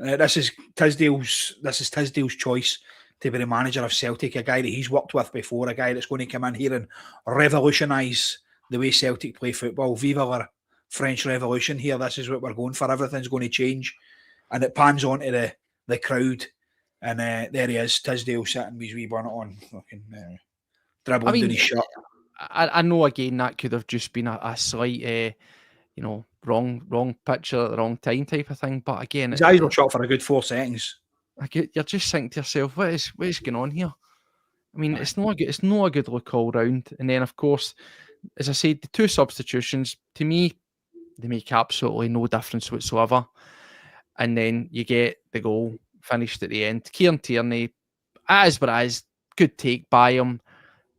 This is Tisdale's choice to be the manager of Celtic, a guy that he's worked with before, a guy that's going to come in here and revolutionise the way Celtic play football. Viva la French Revolution here. This is what we're going for. Everything's going to change. And it pans on to the crowd. And there he is, Tisdale sitting with his wee bonnet on, fucking dribbling down his shirt. I know, again, that could have just been a slight... wrong picture at the wrong time type of thing. But again, his eyes were shut for a good 4 seconds. You're just thinking to yourself, what is going on here? I mean, it's not a good look all round. And then, of course, as I said, the 2 substitutions, to me, they make absolutely no difference whatsoever. And then you get the goal finished at the end. Kieran Tierney, it is what it is. Good take by him.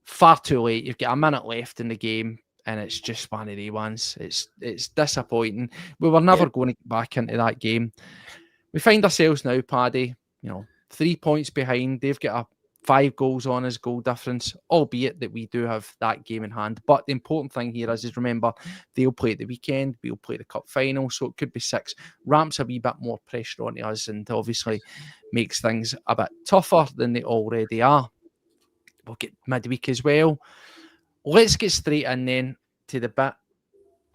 Far too late. You've got a minute left in the game. And it's just one of the ones. It's disappointing. We were never going to get back into that game. We find ourselves now, Paddy, 3 points behind. They've got 5 goals on us, goal difference, albeit that we do have that game in hand. But the important thing here is remember, they'll play at the weekend, we'll play the cup final, so it could be 6. Ramps a wee bit more pressure onto us and obviously makes things a bit tougher than they already are. We'll get midweek as well. Let's get straight in then to the bit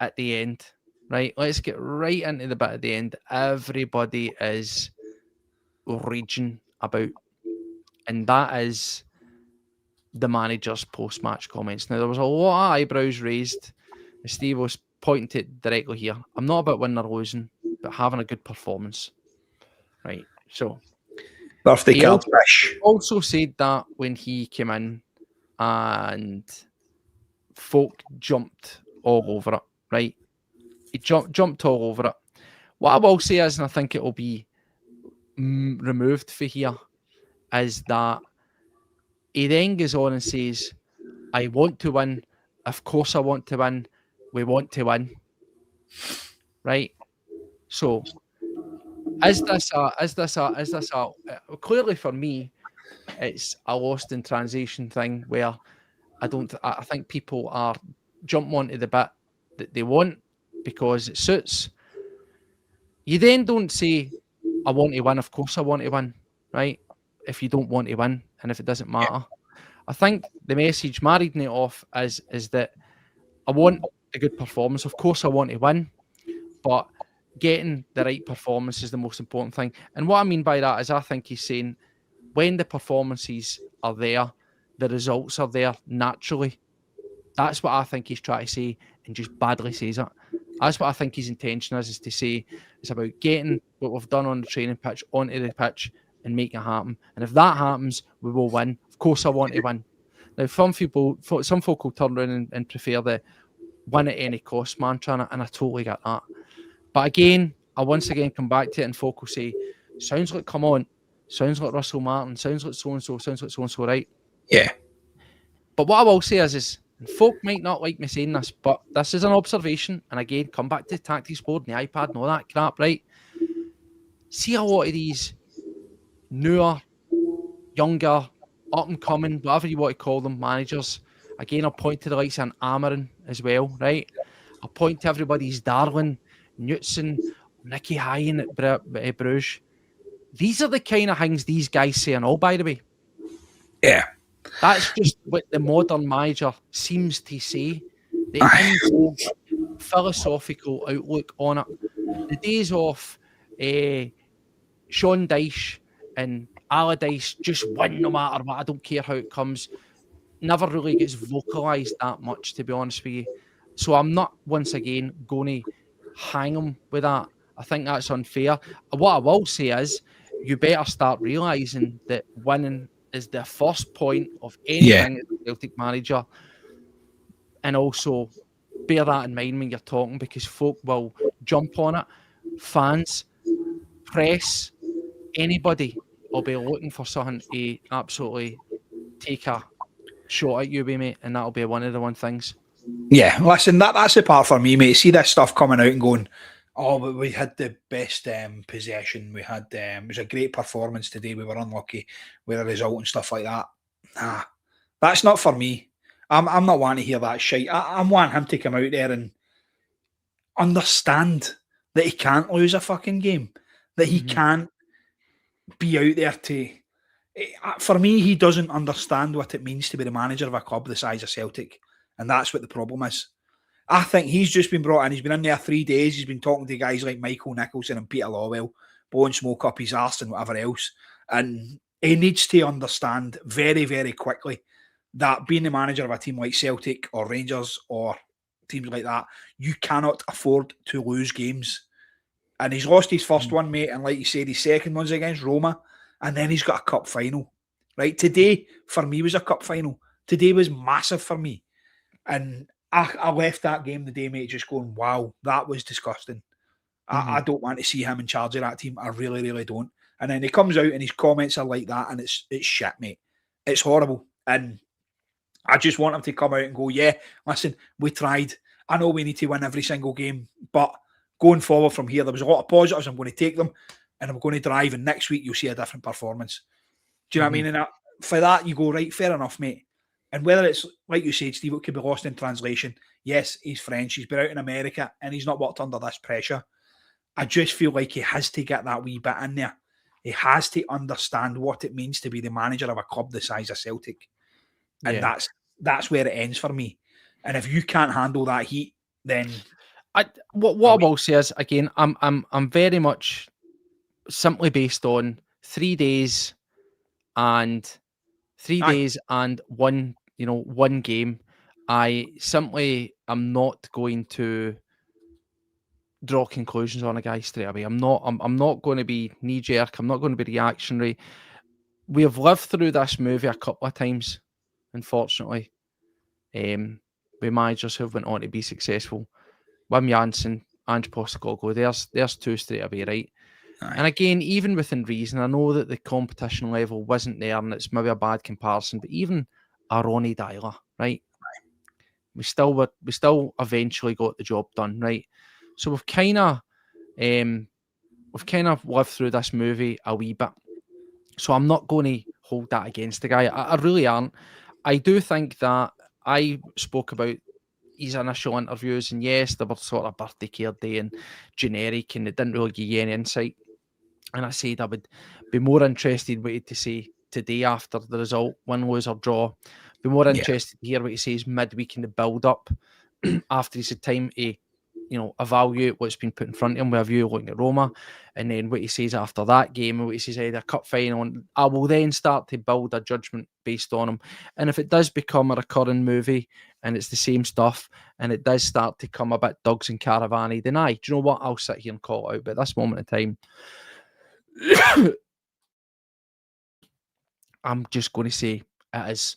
at the end, right? Let's get right into the bit at the end. Everybody is raging about, and that is the manager's post-match comments. Now, there was a lot of eyebrows raised. Steve was pointing to it directly here. I'm not about winning or losing, but having a good performance, right? So, birthday card also said that when he came in and folk jumped all over it, right? He jumped all over it. What I will say is, and I think it will be removed for here, is that he then goes on and says, I want to win. Of course I want to win. We want to win. Right? So, is this a clearly for me, it's a lost in translation thing where I think people are jumping onto the bit that they want because it suits. You then don't say, I want to win, of course I want to win, right? If you don't want to win and if it doesn't matter. I think the message, marrying it off, is that I want a good performance. Of course I want to win, but getting the right performance is the most important thing. And what I mean by that is I think he's saying when the performances are there, the results are there naturally. That's what I think he's trying to say, and just badly says it. That's what I think his intention is to say it's about getting what we've done on the training pitch onto the pitch and making it happen. And if that happens, we will win. Of course, I want to win. Now, some folk will turn around and prefer the win at any cost mantra, and I totally get that. But again, I once again come back to it, and folk will say, sounds like, come on, sounds like Russell Martin, sounds like so-and-so, sounds like so-and-so, right? Yeah. But what I will say is and folk might not like me saying this, but this is an observation. And again, come back to the tactics board and the iPad and all that crap, right? See a lot of these newer, younger, up-and-coming, whatever you want to call them, managers. Again, I'll point to the likes of Amarin as well, right? I'll point to everybody's darling, Knutson, Nicky Hine at Bruges. These are the kind of things these guys say and all, by the way. Yeah. That's just what the modern manager seems to say. The philosophical outlook on it. The days of Sean Dyche and Allardyce just win no matter what. I don't care how it comes. Never really gets vocalised that much, to be honest with you. So I'm not, once again, going to hang him with that. I think that's unfair. What I will say is, you better start realising that winning is the first point of anything as a Celtic manager. And also bear that in mind when you're talking, because folk will jump on it. Fans, press, anybody will be looking for something to absolutely take a shot at you, mate, and that'll be one of the one things. Yeah, listen, that's the part for me, mate. See this stuff coming out and going, oh, but we had the best possession. We had it was a great performance today. We were unlucky with a result and stuff like that. Nah, that's not for me. I'm not wanting to hear that shit. I'm wanting him to come out there and understand that he can't lose a fucking game, that he can't be out there to. For me, he doesn't understand what it means to be the manager of a club the size of Celtic, and that's what the problem is. I think he's just been brought in. He's been in there 3 days. He's been talking to guys like Michael Nicholson and Peter Lawwell, blowing smoke up his arse and whatever else. And he needs to understand very, very quickly that being the manager of a team like Celtic or Rangers or teams like that, you cannot afford to lose games. And he's lost his first one, mate. And like you said, his second one's against Roma. And then he's got a cup final. Right? Today, for me, was a cup final. Today was massive for me. And I left that game the day, mate, just going, wow, that was disgusting. I don't want to see him in charge of that team. I really, really don't. And then he comes out and his comments are like that, and it's shit, mate. It's horrible. And I just want him to come out and go, yeah, listen, we tried. I know we need to win every single game, but going forward from here, there was a lot of positives. I'm going to take them, and I'm going to drive, and next week you'll see a different performance. Do you know what I mean? And for that, you go, right, fair enough, mate. And whether it's, like you said, Steve, it could be lost in translation. Yes, he's French. He's been out in America and he's not worked under this pressure. I just feel like he has to get that wee bit in there. He has to understand what it means to be the manager of a club the size of Celtic. And that's where it ends for me. And if you can't handle that heat, then... What I will say is, again, I'm very much simply based on 3 days and... 3 days and one game. I simply am not going to draw conclusions on a guy straight away. I'm not going to be knee jerk. I'm not going to be reactionary. We have lived through this movie a couple of times, unfortunately. With managers who have went on to be successful. Wim Janssen, Ange Postecoglou. There's two straight away, right? And again, even within reason, I know that the competition level wasn't there and it's maybe a bad comparison, but even a Ronnie Dyler, right? We still eventually got the job done, right? So we've kind of lived through this movie a wee bit. So I'm not going to hold that against the guy. I really aren't. I do think that I spoke about his initial interviews, and yes, they were sort of birthday care day and generic, and it didn't really give you any insight. And I said I would be more interested what to say today after the result, win, lose or draw. Be more interested to hear what he says midweek in the build-up after he's had time to evaluate what's been put in front of him with a view looking at Roma, and then what he says after that game, and what he says ahead of a cup final, and I will then start to build a judgment based on him. And if it does become a recurring movie and it's the same stuff, and it does start to come a bit Duggs and Caravani, then do you know what? I'll sit here and call it out. But at this moment in time, I'm just going to say it is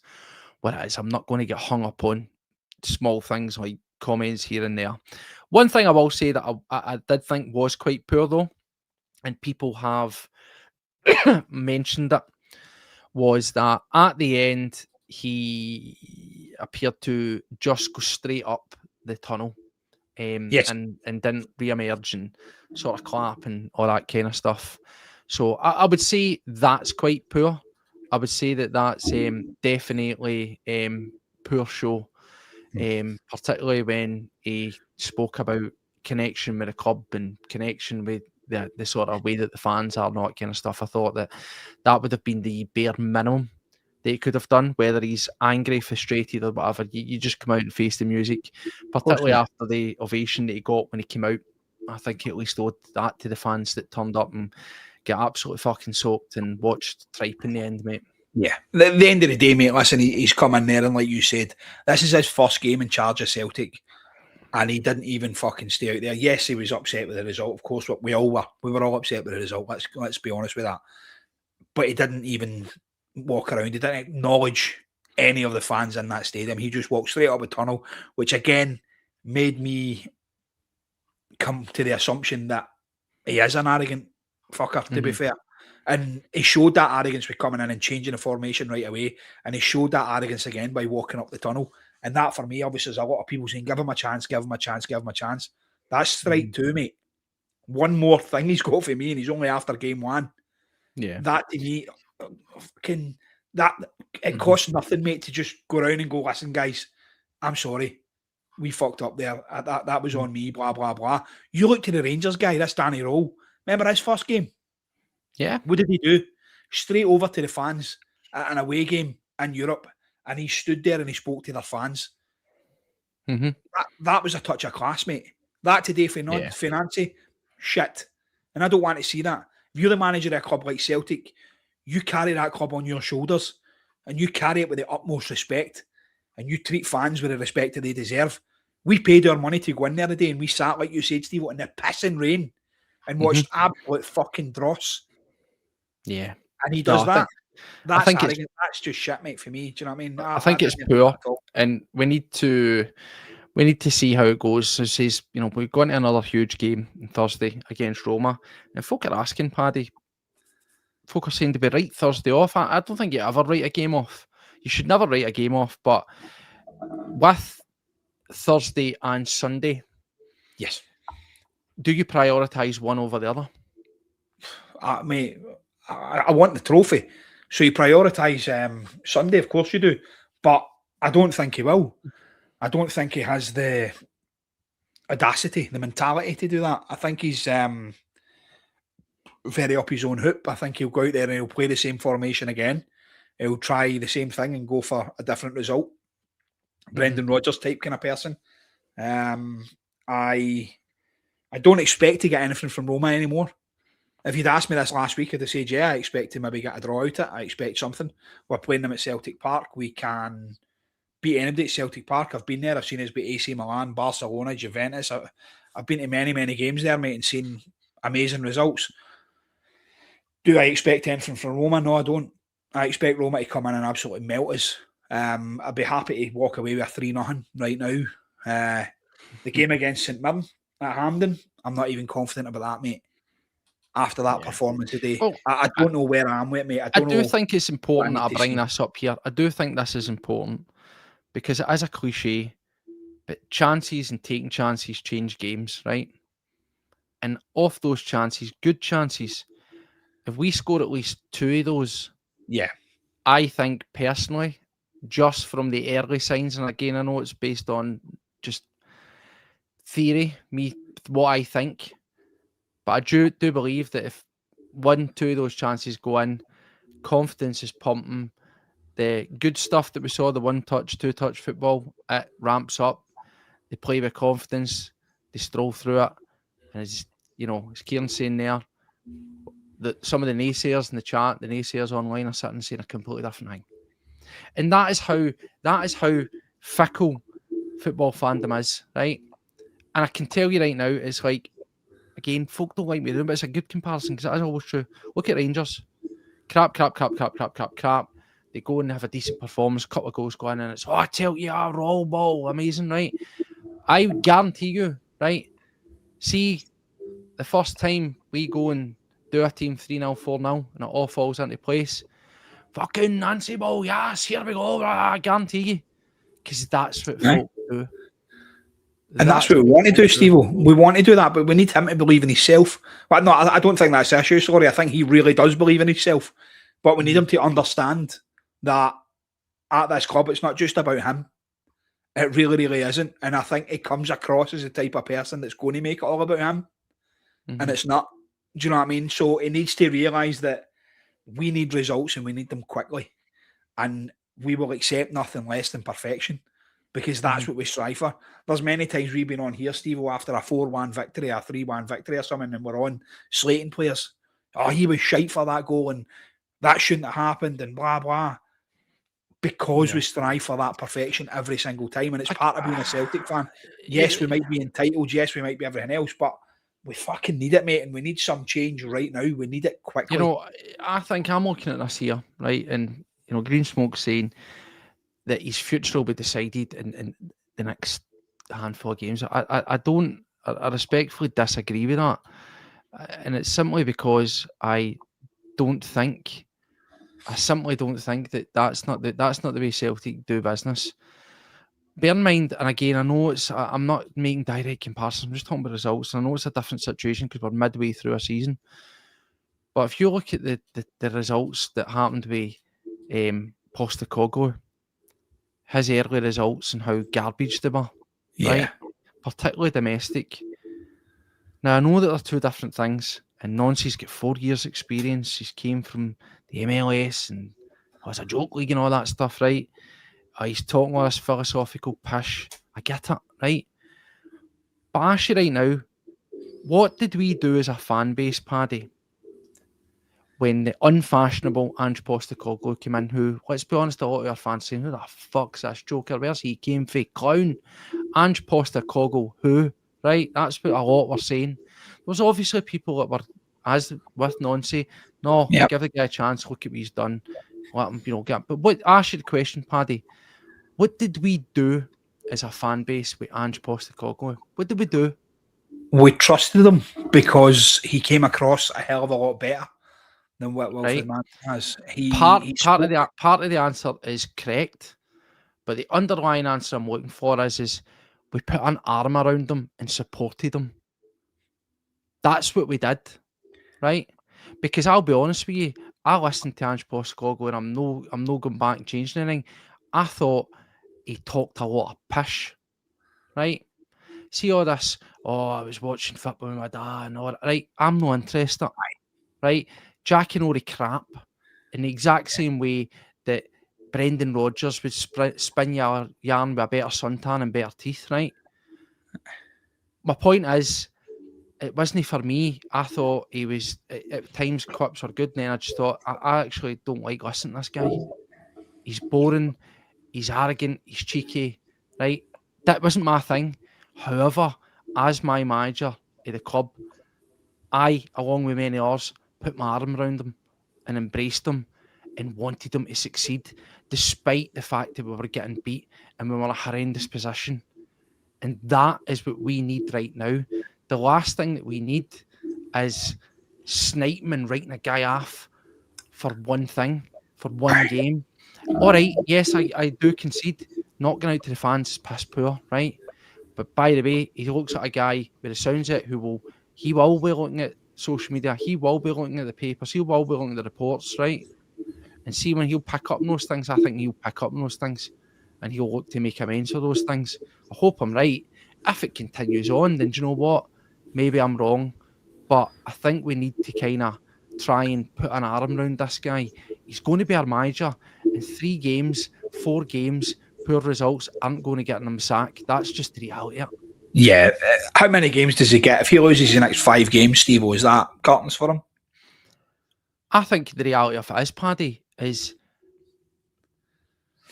what it is. I'm not going to get hung up on small things like comments here and there. One thing I will say that I did think was quite poor, though, and people have mentioned it, was that at the end, he appeared to just go straight up the tunnel Yes. and didn't re-emerge and sort of clap and all that kind of stuff. So I would say that's quite poor. I would say that that's definitely poor show, particularly when he spoke about connection with the club and connection with the sort of way that the fans are and all that kind of stuff. I thought that would have been the bare minimum that he could have done, whether he's angry, frustrated or whatever. You just come out and face the music, particularly after the ovation that he got when he came out. I think he at least owed that to the fans that turned up and get absolutely fucking soaked and watched Tripe in the end, mate. Yeah. At the end of the day, mate, listen, he's come in there and like you said, this is his first game in charge of Celtic. And he didn't even fucking stay out there. Yes, he was upset with the result. Of course, we all were. We were all upset with the result. Let's be honest with that. But he didn't even walk around. He didn't acknowledge any of the fans in that stadium. He just walked straight up a tunnel, which again made me come to the assumption that he is an arrogant fucker, to be fair. And he showed that arrogance by coming in and changing the formation right away. And he showed that arrogance again by walking up the tunnel. And that, for me, obviously, there's a lot of people saying, give him a chance, give him a chance, give him a chance. That's strike two, mate. One more thing he's got for me, and he's only after game one. Yeah. That, to me, it costs nothing, mate, to just go around and go, listen, guys, I'm sorry. We fucked up there. That was on me, blah, blah, blah. You look to the Rangers guy, this Danny Rowe. Remember his first game? Yeah. What did he do? Straight over to the fans at an away game in Europe, and he stood there and he spoke to their fans. That was a touch of class, mate. That today for Nancys, shit. And I don't want to see that. If you're the manager of a club like Celtic, you carry that club on your shoulders and you carry it with the utmost respect and you treat fans with the respect that they deserve. We paid our money to go in there today and we sat, like you said, Steve, in the pissing rain and watched absolute fucking dross. Yeah. And he does that. That's arrogant. That's just shit, mate, for me. Do you know what I mean? I think it's poor. And we need to see how it goes. So it says, we're going to another huge game on Thursday against Roma. And folk are asking, Paddy, folk are saying to be right Thursday off. I don't think you ever write a game off. You should never write a game off. But with Thursday and Sunday, yes, do you prioritise one over the other? Mate, I want the trophy. So you prioritise Sunday, of course you do. But I don't think he will. I don't think he has the audacity, the mentality to do that. I think he's very up his own hoop. I think he'll go out there and he'll play the same formation again. He'll try the same thing and go for a different result. Brendan Rodgers type kind of person. I don't expect to get anything from Roma anymore. If you'd asked me this last week, I'd have said, yeah, I expect to maybe get a draw out of it. I expect something. We're playing them at Celtic Park. We can beat anybody at Celtic Park. I've been there. I've seen us beat AC Milan, Barcelona, Juventus. I've been to many, many games there, mate, and seen amazing results. Do I expect anything from Roma? No, I don't. I expect Roma to come in and absolutely melt us. I'd be happy to walk away with a 3-0 right now. The game against St Mirren at Hampden, I'm not even confident about that, mate. After that performance today, well, I don't know where I am with it, mate. I do think it's important that I bring this up here. I do think this is important because it is a cliche, but chances and taking chances change games, right? And off those chances, good chances, if we score at least 2 of those, I think personally, just from the early signs, and again, I know it's based on just theory, what I think, but I do believe that if 1, 2 of those chances go in, confidence is pumping. The good stuff that we saw, the 1-touch, 2-touch football, it ramps up. They play with confidence. they stroll through it, and as Kieran's saying there, that some of the naysayers in the chat, the naysayers online are sitting and saying a completely different thing. And that is how fickle football fandom is, right? And I can tell you right now, it's like, again, folk don't like me doing, but it's a good comparison because it is always true. Look at Rangers. Crap. They go and have a decent performance, couple of goals go in, and it's, I tell you, roll ball, amazing, right? I guarantee you, right? See, the first time we go and do a team 3-0, 4-0, and it all falls into place, fucking Nancy ball, yes, here we go, I guarantee you. Because that's what folk do. And that's what we want to do, Steve. We want to do that, but we need him to believe in himself. But no, I don't think that's the issue, sorry. I think he really does believe in himself. But we need him to understand that at this club, it's not just about him. It really, really isn't. And I think he comes across as the type of person that's going to make it all about him. Mm-hmm. And it's not. Do you know what I mean? So he needs to realise that we need results and we need them quickly. And we will accept nothing less than perfection because that's what we strive for. There's many times we've been on here, Steve, after a 4-1 victory, a 3-1 victory or something, and we're on slating players. Oh, he was shite for that goal and that shouldn't have happened and blah, blah. Because we strive for that perfection every single time. And it's part of being a Celtic fan. Yes, we might be entitled. Yes, we might be everything else, but we fucking need it, mate. And we need some change right now. We need it quickly. I think I'm looking at this here, right? And, Green Smoke's saying that his future will be decided in the next handful of games. I respectfully disagree with that. And it's simply because I simply don't think that that's not the way Celtic do business. Bear in mind, and again, I know I'm not making direct comparisons, I'm just talking about results. I know it's a different situation because we're midway through a season. But if you look at the results that happened with Postecoglou, his early results and how garbage they were, right? Particularly domestic. Now, I know that they're two different things, and Nancys got 4 years' experience. He's came from the MLS and it's a joke league and all that stuff, right? He's talking all this philosophical pish. I get it, right? But I ask you right now, what did we do as a fan base, Paddy, when the unfashionable Ange Postecoglou came in, who, let's be honest, a lot of our fans saying, who the fuck's this joker? Where's he came from? Clown. Ange Postecoglou, who? Right? That's what a lot were saying. There was obviously people that were, as with Nancys, give the guy a chance, look at what he's done. Let him, get. But I ask you the question, Paddy, what did we do as a fan base with Ange Postecoglou? What did we do? We trusted him because he came across a hell of a lot better than what Wilfried Nancys has. Part of the answer is correct, but the underlying answer I'm looking for is we put an arm around them and supported them. That's what we did, right? Because I'll be honest with you, I listened to Ange Postecoglou and I'm no going back and changing anything. I thought he talked a lot of pish, right? See all this, I was watching football with my dad and all that, right? I'm not interested, right? Jacking all the crap in the exact same way that Brendan Rodgers would spin your yarn with a better suntan and better teeth, right? My point is, it wasn't for me. I thought he was, at times, clips were good, and then I just thought, I actually don't like listening to this guy. He's boring, he's arrogant, he's cheeky, right? That wasn't my thing. However, as my manager at the club, I, along with many others, put my arm around him and embraced him and wanted him to succeed, despite the fact that we were getting beat and we were in a horrendous position. And that is what we need right now. The last thing that we need is sniping and writing a guy off for one thing, for one game. All right, yes, I do concede. Not going out to the fans is piss poor, right? But by the way, he looks at a guy with the sounds it he will be looking at social media, he will be looking at the papers, he will be looking at the reports, right? And see when he'll pick up on those things, I think he'll pick up on those things and he'll look to make amends for those things. I hope I'm right. If it continues on, then do you know what? Maybe I'm wrong. But I think we need to kind of try and put an arm around this guy. He's going to be our manager. In 3 games, 4 games, poor results aren't going to get him sacked. That's just the reality. Yeah. How many games does he get? If he loses the next 5 games, Steve, is that curtains for him? I think the reality of it is, Paddy, is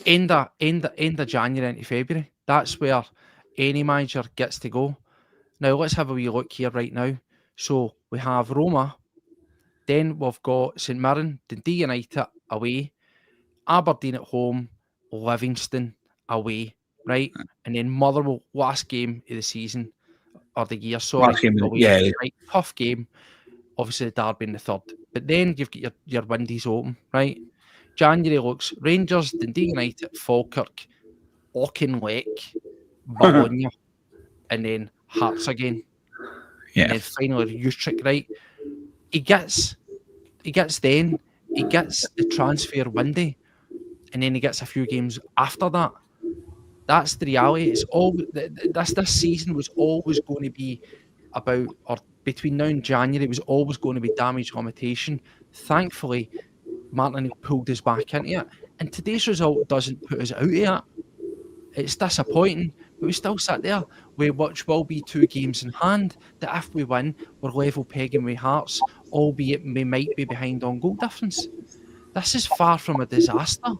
end of January into February. That's where any manager gets to go. Now, let's have a wee look here right now. So we have Roma, then we've got St Mirren, Dundee United away, Aberdeen at home, Livingston away, right? And then Motherwell, last game of the season, or the year, Last sorry, game, away. yeah. Right? Tough game. Obviously, Derby in the third. But then you've got your windies open, right? January looks Rangers, Dundee United, Falkirk, Auchinleck, Bologna, and then Hearts again. And Yeah. then finally Utrecht, right? He gets the transfer window, and then he gets a few games after that. That's the reality. It's all this season was always going to be about, or between now and January, it was always going to be damage limitation. Thankfully, Martin pulled us back into it, and today's result doesn't put us out of it. It's disappointing, but we still sat there with which will be 2 games in hand, that if we win, we're level pegging with Hearts, albeit we might be behind on goal difference. This is far from a disaster.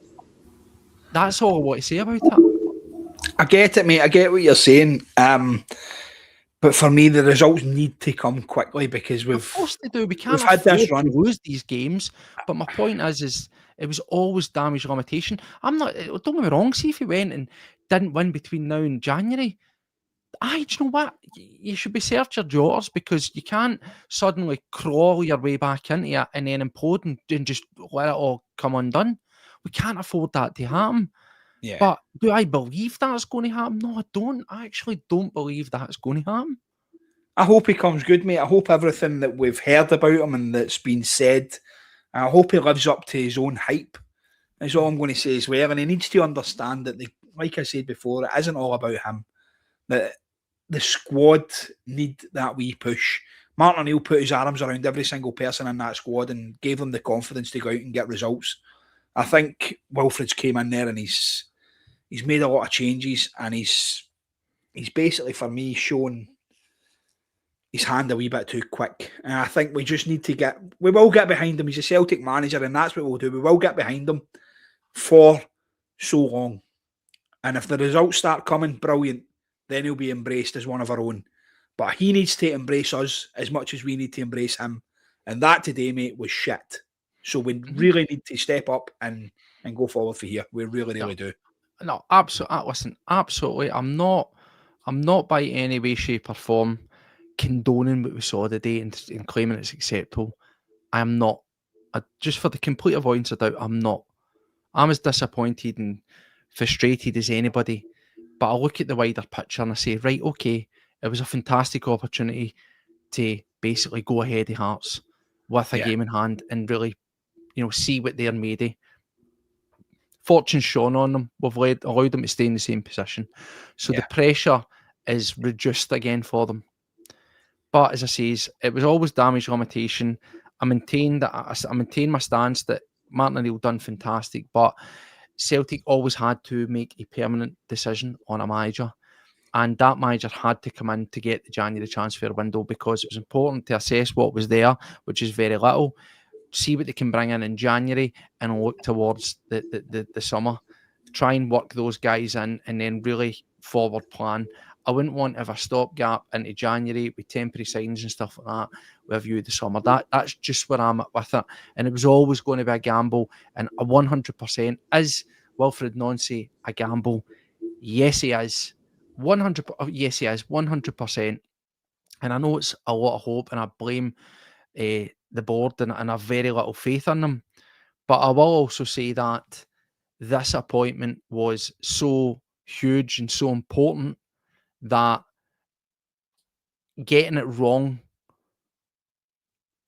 That's all I want to say about it. I get it, mate. I get what you're saying. But for me, the results need to come quickly because Of course they do. We can't had this afford run. to lose these games. But my point is it was always damage limitation. I'm not. Don't get me wrong. See if you went and didn't win between now and January, do you know what? You should be search your jaws, because you can't suddenly crawl your way back into it and then implode and just let it all come undone. We can't afford that to happen. Yeah. But do I believe that's going to happen? No, I don't. I actually don't believe that's going to happen. I hope he comes good, mate. I hope everything that we've heard about him and that's been said, I hope he lives up to his own hype. That's all I'm going to say as well. And he needs to understand that, like I said before, it isn't all about him. That the squad need that wee push. Martin O'Neill put his arms around every single person in that squad and gave them the confidence to go out and get results. I think Wilfried's came in there and he's made a lot of changes, and he's basically, for me, shown his hand a wee bit too quick. And I think we just need to we will get behind him. He's a Celtic manager, and that's what we'll do. We will get behind him for so long. And if the results start coming, brilliant, then he'll be embraced as one of our own. But he needs to embrace us as much as we need to embrace him. And that today, mate, was shit. So we really need to step up and go forward for here. We really do. No, absolutely. Listen, absolutely. I'm not by any way, shape, or form condoning what we saw today and claiming it's acceptable. I am not. Just for the complete avoidance of doubt, I'm not. I'm as disappointed and frustrated as anybody. But I look at the wider picture and I say, right, okay, it was a fantastic opportunity to basically go ahead of Hearts with a game in hand and really, see what they're made of. Fortune's shone on them. We've allowed them to stay in the same position. So the pressure is reduced again for them. But as I say, it was always damage limitation. I maintain my stance that Martin O'Neill done fantastic, but Celtic always had to make a permanent decision on a manager. And that manager had to come in to get the January transfer window, because it was important to assess what was there, which is very little, see what they can bring in January, and look towards the summer. Try and work those guys in, and then really forward plan. I wouldn't want to have a stopgap into January with temporary signs and stuff like that with a view of the summer. That's just where I'm at with it. And it was always going to be a gamble. And 100% is Wilfried Nancys a gamble? Yes, he is. 100%. Yes, he is. 100%. And I know it's a lot of hope, and I blame the board and I've very little faith in them. But I will also say that this appointment was so huge and so important that getting it wrong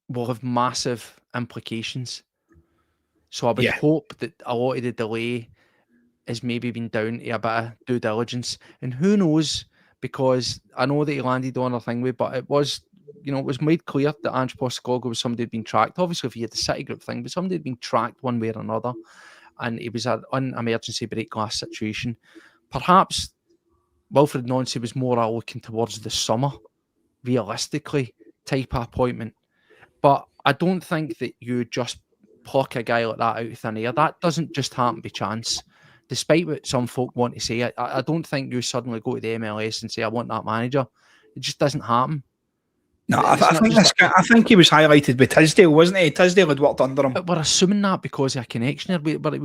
will have massive implications. So I would hope that a lot of the delay has maybe been down to a bit of due diligence. And who knows, because I know that he landed on a thing with, but it was, it was made clear that Ange Postecoglou was somebody who'd been tracked. Obviously, if he had the Citigroup thing, but somebody had been tracked one way or another. And it was an emergency break glass situation. Perhaps Wilfried Nancys was more looking towards the summer, realistically, type of appointment. But I don't think that you just pluck a guy like that out of thin air. That doesn't just happen by chance. Despite what some folk want to say, I don't think you suddenly go to the MLS and say, I want that manager. It just doesn't happen. No, I think this guy, I think he was highlighted with Tisdale, wasn't he? Tisdale had worked under him. But we're assuming that because of a connection here. But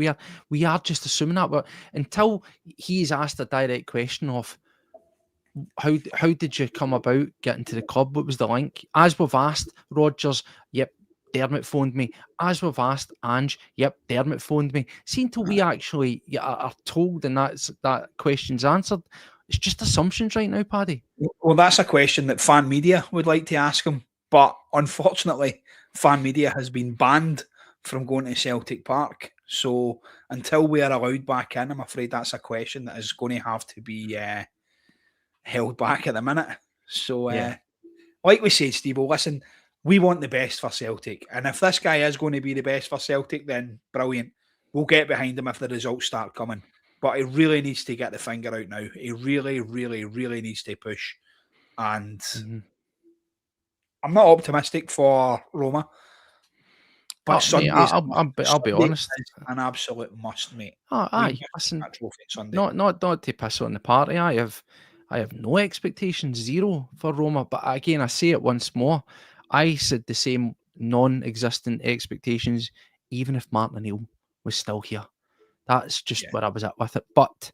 we are just assuming that. But until he's asked a direct question of how did you come about getting to the club? What was the link? As we've asked Rodgers, yep, Dermot phoned me. As we've asked Ange, yep, Dermot phoned me. See, until we actually are told and that question's answered, it's just assumptions right now, Paddy. Well, that's a question that fan media would like to ask him. But unfortunately, fan media has been banned from going to Celtic Park. So until we are allowed back in, I'm afraid that's a question that is going to have to be held back at the minute. So, like we said, Steve, listen, we want the best for Celtic. And if this guy is going to be the best for Celtic, then brilliant. We'll get behind him if the results start coming. But he really needs to get the finger out now. He really, really, really needs to push. And I'm not optimistic for Roma. But Sunday, I'll be honest, an absolute must, mate. Listen, not to piss on the party. I have no expectations, zero for Roma. But again, I say it once more. I said the same non-existent expectations, even if Martin O'Neill was still here. That's just where I was at with it. But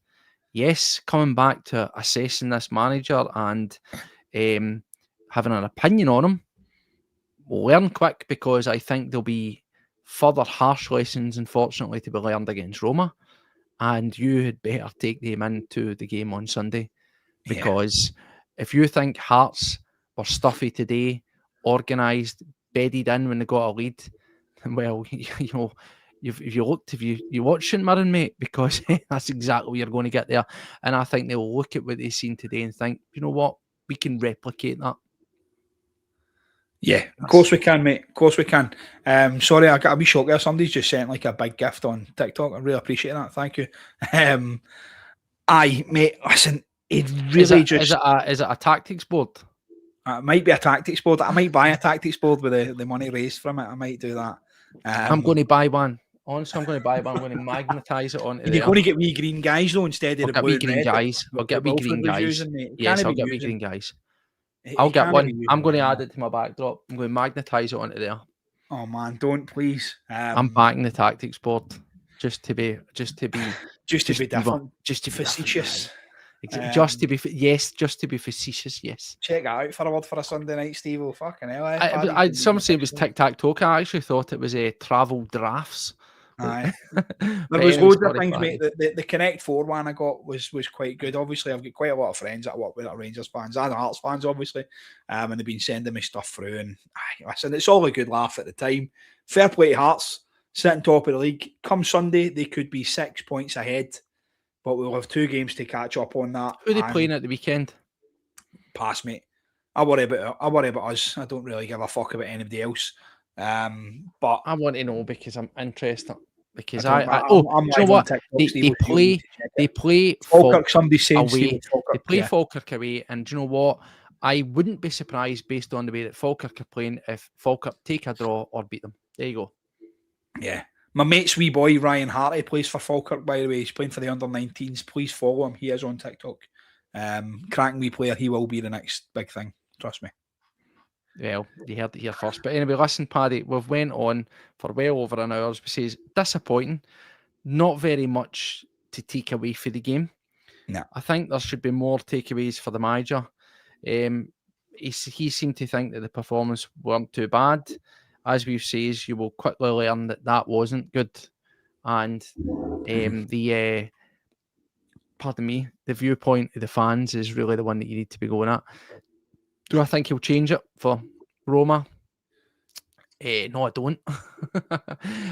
yes, coming back to assessing this manager and having an opinion on him, learn quick, because I think there'll be further harsh lessons, unfortunately, to be learned against Roma. And you had better take them into the game on Sunday, because if you think Hearts were stuffy today, organised, bedded in when they got a lead, well, you know, if you watch St Mirren, mate, because that's exactly what you're going to get there. And I think they'll look at what they've seen today and think, you know what, we can replicate that. Yeah, of course we can, mate. Of course we can. Sorry, I got a wee shock there. Somebody's just sent like a big gift on TikTok. I really appreciate that. Thank you. Aye, mate. Listen, it really is it a tactics board? It might be a tactics board. I might buy a tactics board with the money raised from it. I might do that. I'm going to buy one. Honestly, I'm going to buy one. I'm going to magnetise it onto. You're going to get wee green guys though instead of the blue and red. I'll get wee green guys. Yes, I'll get wee green guys. I'll get one. I'm going to add it to my backdrop. I'm going to magnetise it onto there. Oh man, don't please. I'm backing the tactics board just to be different, just to be facetious. Just to be facetious. Yes. Check that out for a word for a Sunday night, Steve. Oh, fucking hell. Some say it was tic-tac-toe. I actually thought it was a travel drafts. Aye. There was loads of things, mate. The Connect 4 one I got was quite good. Obviously, I've got quite a lot of friends that work with Rangers fans and Hearts fans, obviously. And they've been sending me stuff through. And listen, it's all a good laugh at the time. Fair play to Hearts, sitting top of the league. Come Sunday, they could be 6 points ahead. But we'll have 2 games to catch up on that. Who are they playing at the weekend? Pass, mate. I worry about us. I don't really give a fuck about anybody else. But I want to know because I'm interested. Because you know what? They play Falkirk. Somebody's saying away. They play Falkirk away, and do you know what? I wouldn't be surprised based on the way that Falkirk are playing if Falkirk take a draw or beat them. There you go. Yeah. My mate's wee boy, Ryan Harty, plays for Falkirk, by the way. He's playing for the under-19s. Please follow him. He is on TikTok. Cracking wee player. He will be the next big thing. Trust me. Well, you heard it here first. But anyway, listen, Paddy, we've went on for well over an hour. We say disappointing. Not very much to take away for the game. No. I think there should be more takeaways for the manager. He seemed to think that the performance weren't too bad. As we've said, you will quickly learn that wasn't good. And the viewpoint of the fans is really the one that you need to be going at. Do I think he'll change it for Roma? No, I don't.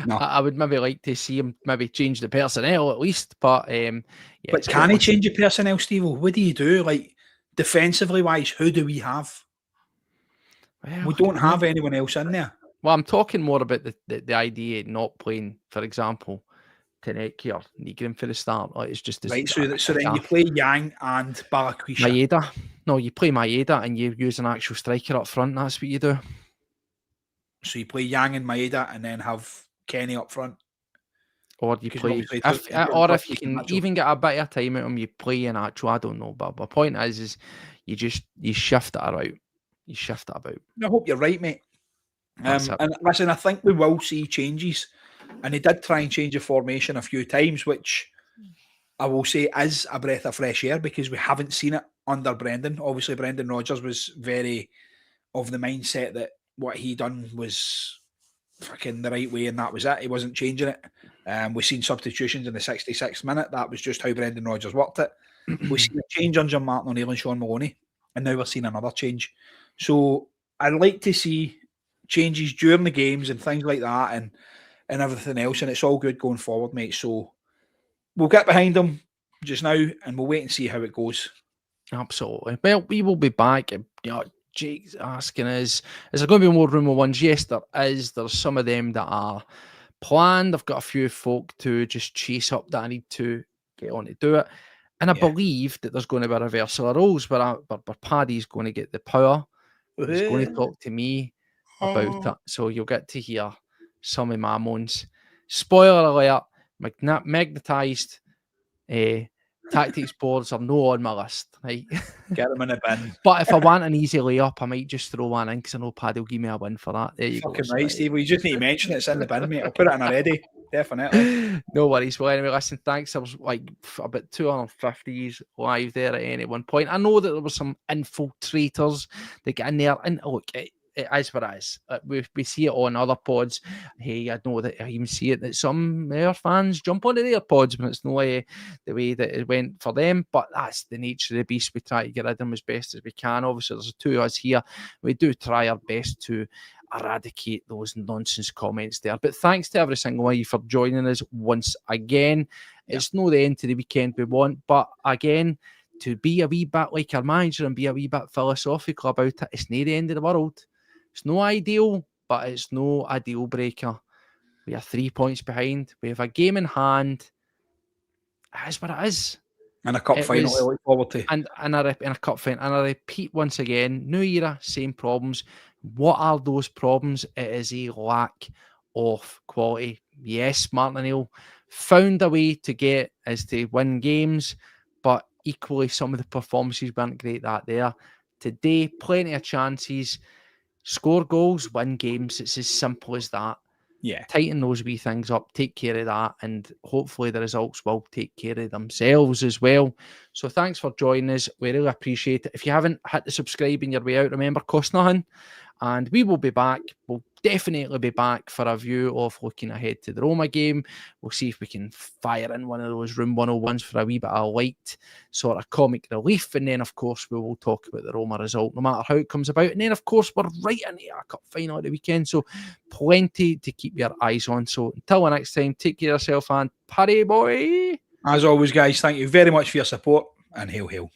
No. I would maybe like to see him maybe change the personnel at least. But but can he change the personnel, Steve? What do you do? Like defensively wise, who do we have? Well, we don't have anyone else in there. Well, I'm talking more about the idea of not playing, for example, to Netgear, Nigrim for the start. Like, it's just right. So then you play Yang and Balikwisha. Maeda. No, you play Maeda and you use an actual striker up front. That's what you do. So you play Yang and Maeda and then have Kenny up front. Or you play, if you can even get a bit of time out of him, you play an actual. I don't know, but my point is you shift it around. You shift it about. I hope you're right, mate. And listen, I think we will see changes. And he did try and change the formation a few times, which I will say is a breath of fresh air because we haven't seen it under Brendan. Obviously, Brendan Rodgers was very of the mindset that what he done was fucking the right way, and that was it. He wasn't changing it. We've seen substitutions in the 66th minute. That was just how Brendan Rodgers worked it. We've seen a change under Martin O'Neill and Sean Maloney, and now we're seeing another change. So I'd like to see changes during the games and things like that, and everything else, and it's all good going forward, mate. So we'll get behind them just now, and we'll wait and see how it goes. Absolutely. Well, we will be back. Jake's asking us, is there going to be more rumour ones? Yes, there is. There's some of them that are planned. I've got a few folk to just chase up that I need to get on to do it. And I believe that there's going to be a reversal of roles where Paddy's going to get the power. He's going to talk to me about it. So you'll get to hear some of my moans. Spoiler alert, magnetised tactics boards are no on my list, right? Get them in a bin. But if I want an easy layup, I might just throw one in because I know Paddy will give me a win for that. There you go. Fucking right, Steve. We just need to mention it's in the bin, mate. I'll put it in already. Definitely. No worries. Well, anyway, listen, thanks. There was like about 250s live there at any one point. I know that there were some infiltrators that get in there. And look, it is what it is. We see it on other pods. Hey, I know that I even see it that some of our fans jump onto their pods when it's no way the way that it went for them. But that's the nature of the beast. We try to get rid of them as best as we can. Obviously, there's two of us here. We do try our best to eradicate those nonsense comments there. But thanks to every single one of you for joining us once again. It's not the end to the weekend we want, but again, to be a wee bit like our manager and be a wee bit philosophical about it, it's not the end of the world. It's no ideal, but it's no a deal breaker. We are 3 points behind. We have a game in hand. It is what it is. And a cup final to look forward to. And a cup final. And I repeat once again, new era, same problems. What are those problems? It is a lack of quality. Yes, Martin O'Neill found a way to get us to win games, but equally some of the performances weren't great that there. Today, plenty of chances. Score goals, win games. It's as simple as that. Yeah. Tighten those wee things up, take care of that, and hopefully the results will take care of themselves as well. So thanks for joining us. We really appreciate it. If you haven't hit the subscribe in your way out, remember, cost nothing. And we will be back. We'll definitely be back for a view of looking ahead to the Roma game. We'll see if we can fire in one of those Room 101s for a wee bit of light sort of comic relief. And then, of course, we will talk about the Roma result, no matter how it comes about. And then, of course, we're right into a cup final at the weekend. So plenty to keep your eyes on. So until the next time, take care of yourself and Paddy boy. As always, guys, thank you very much for your support and hail, hail.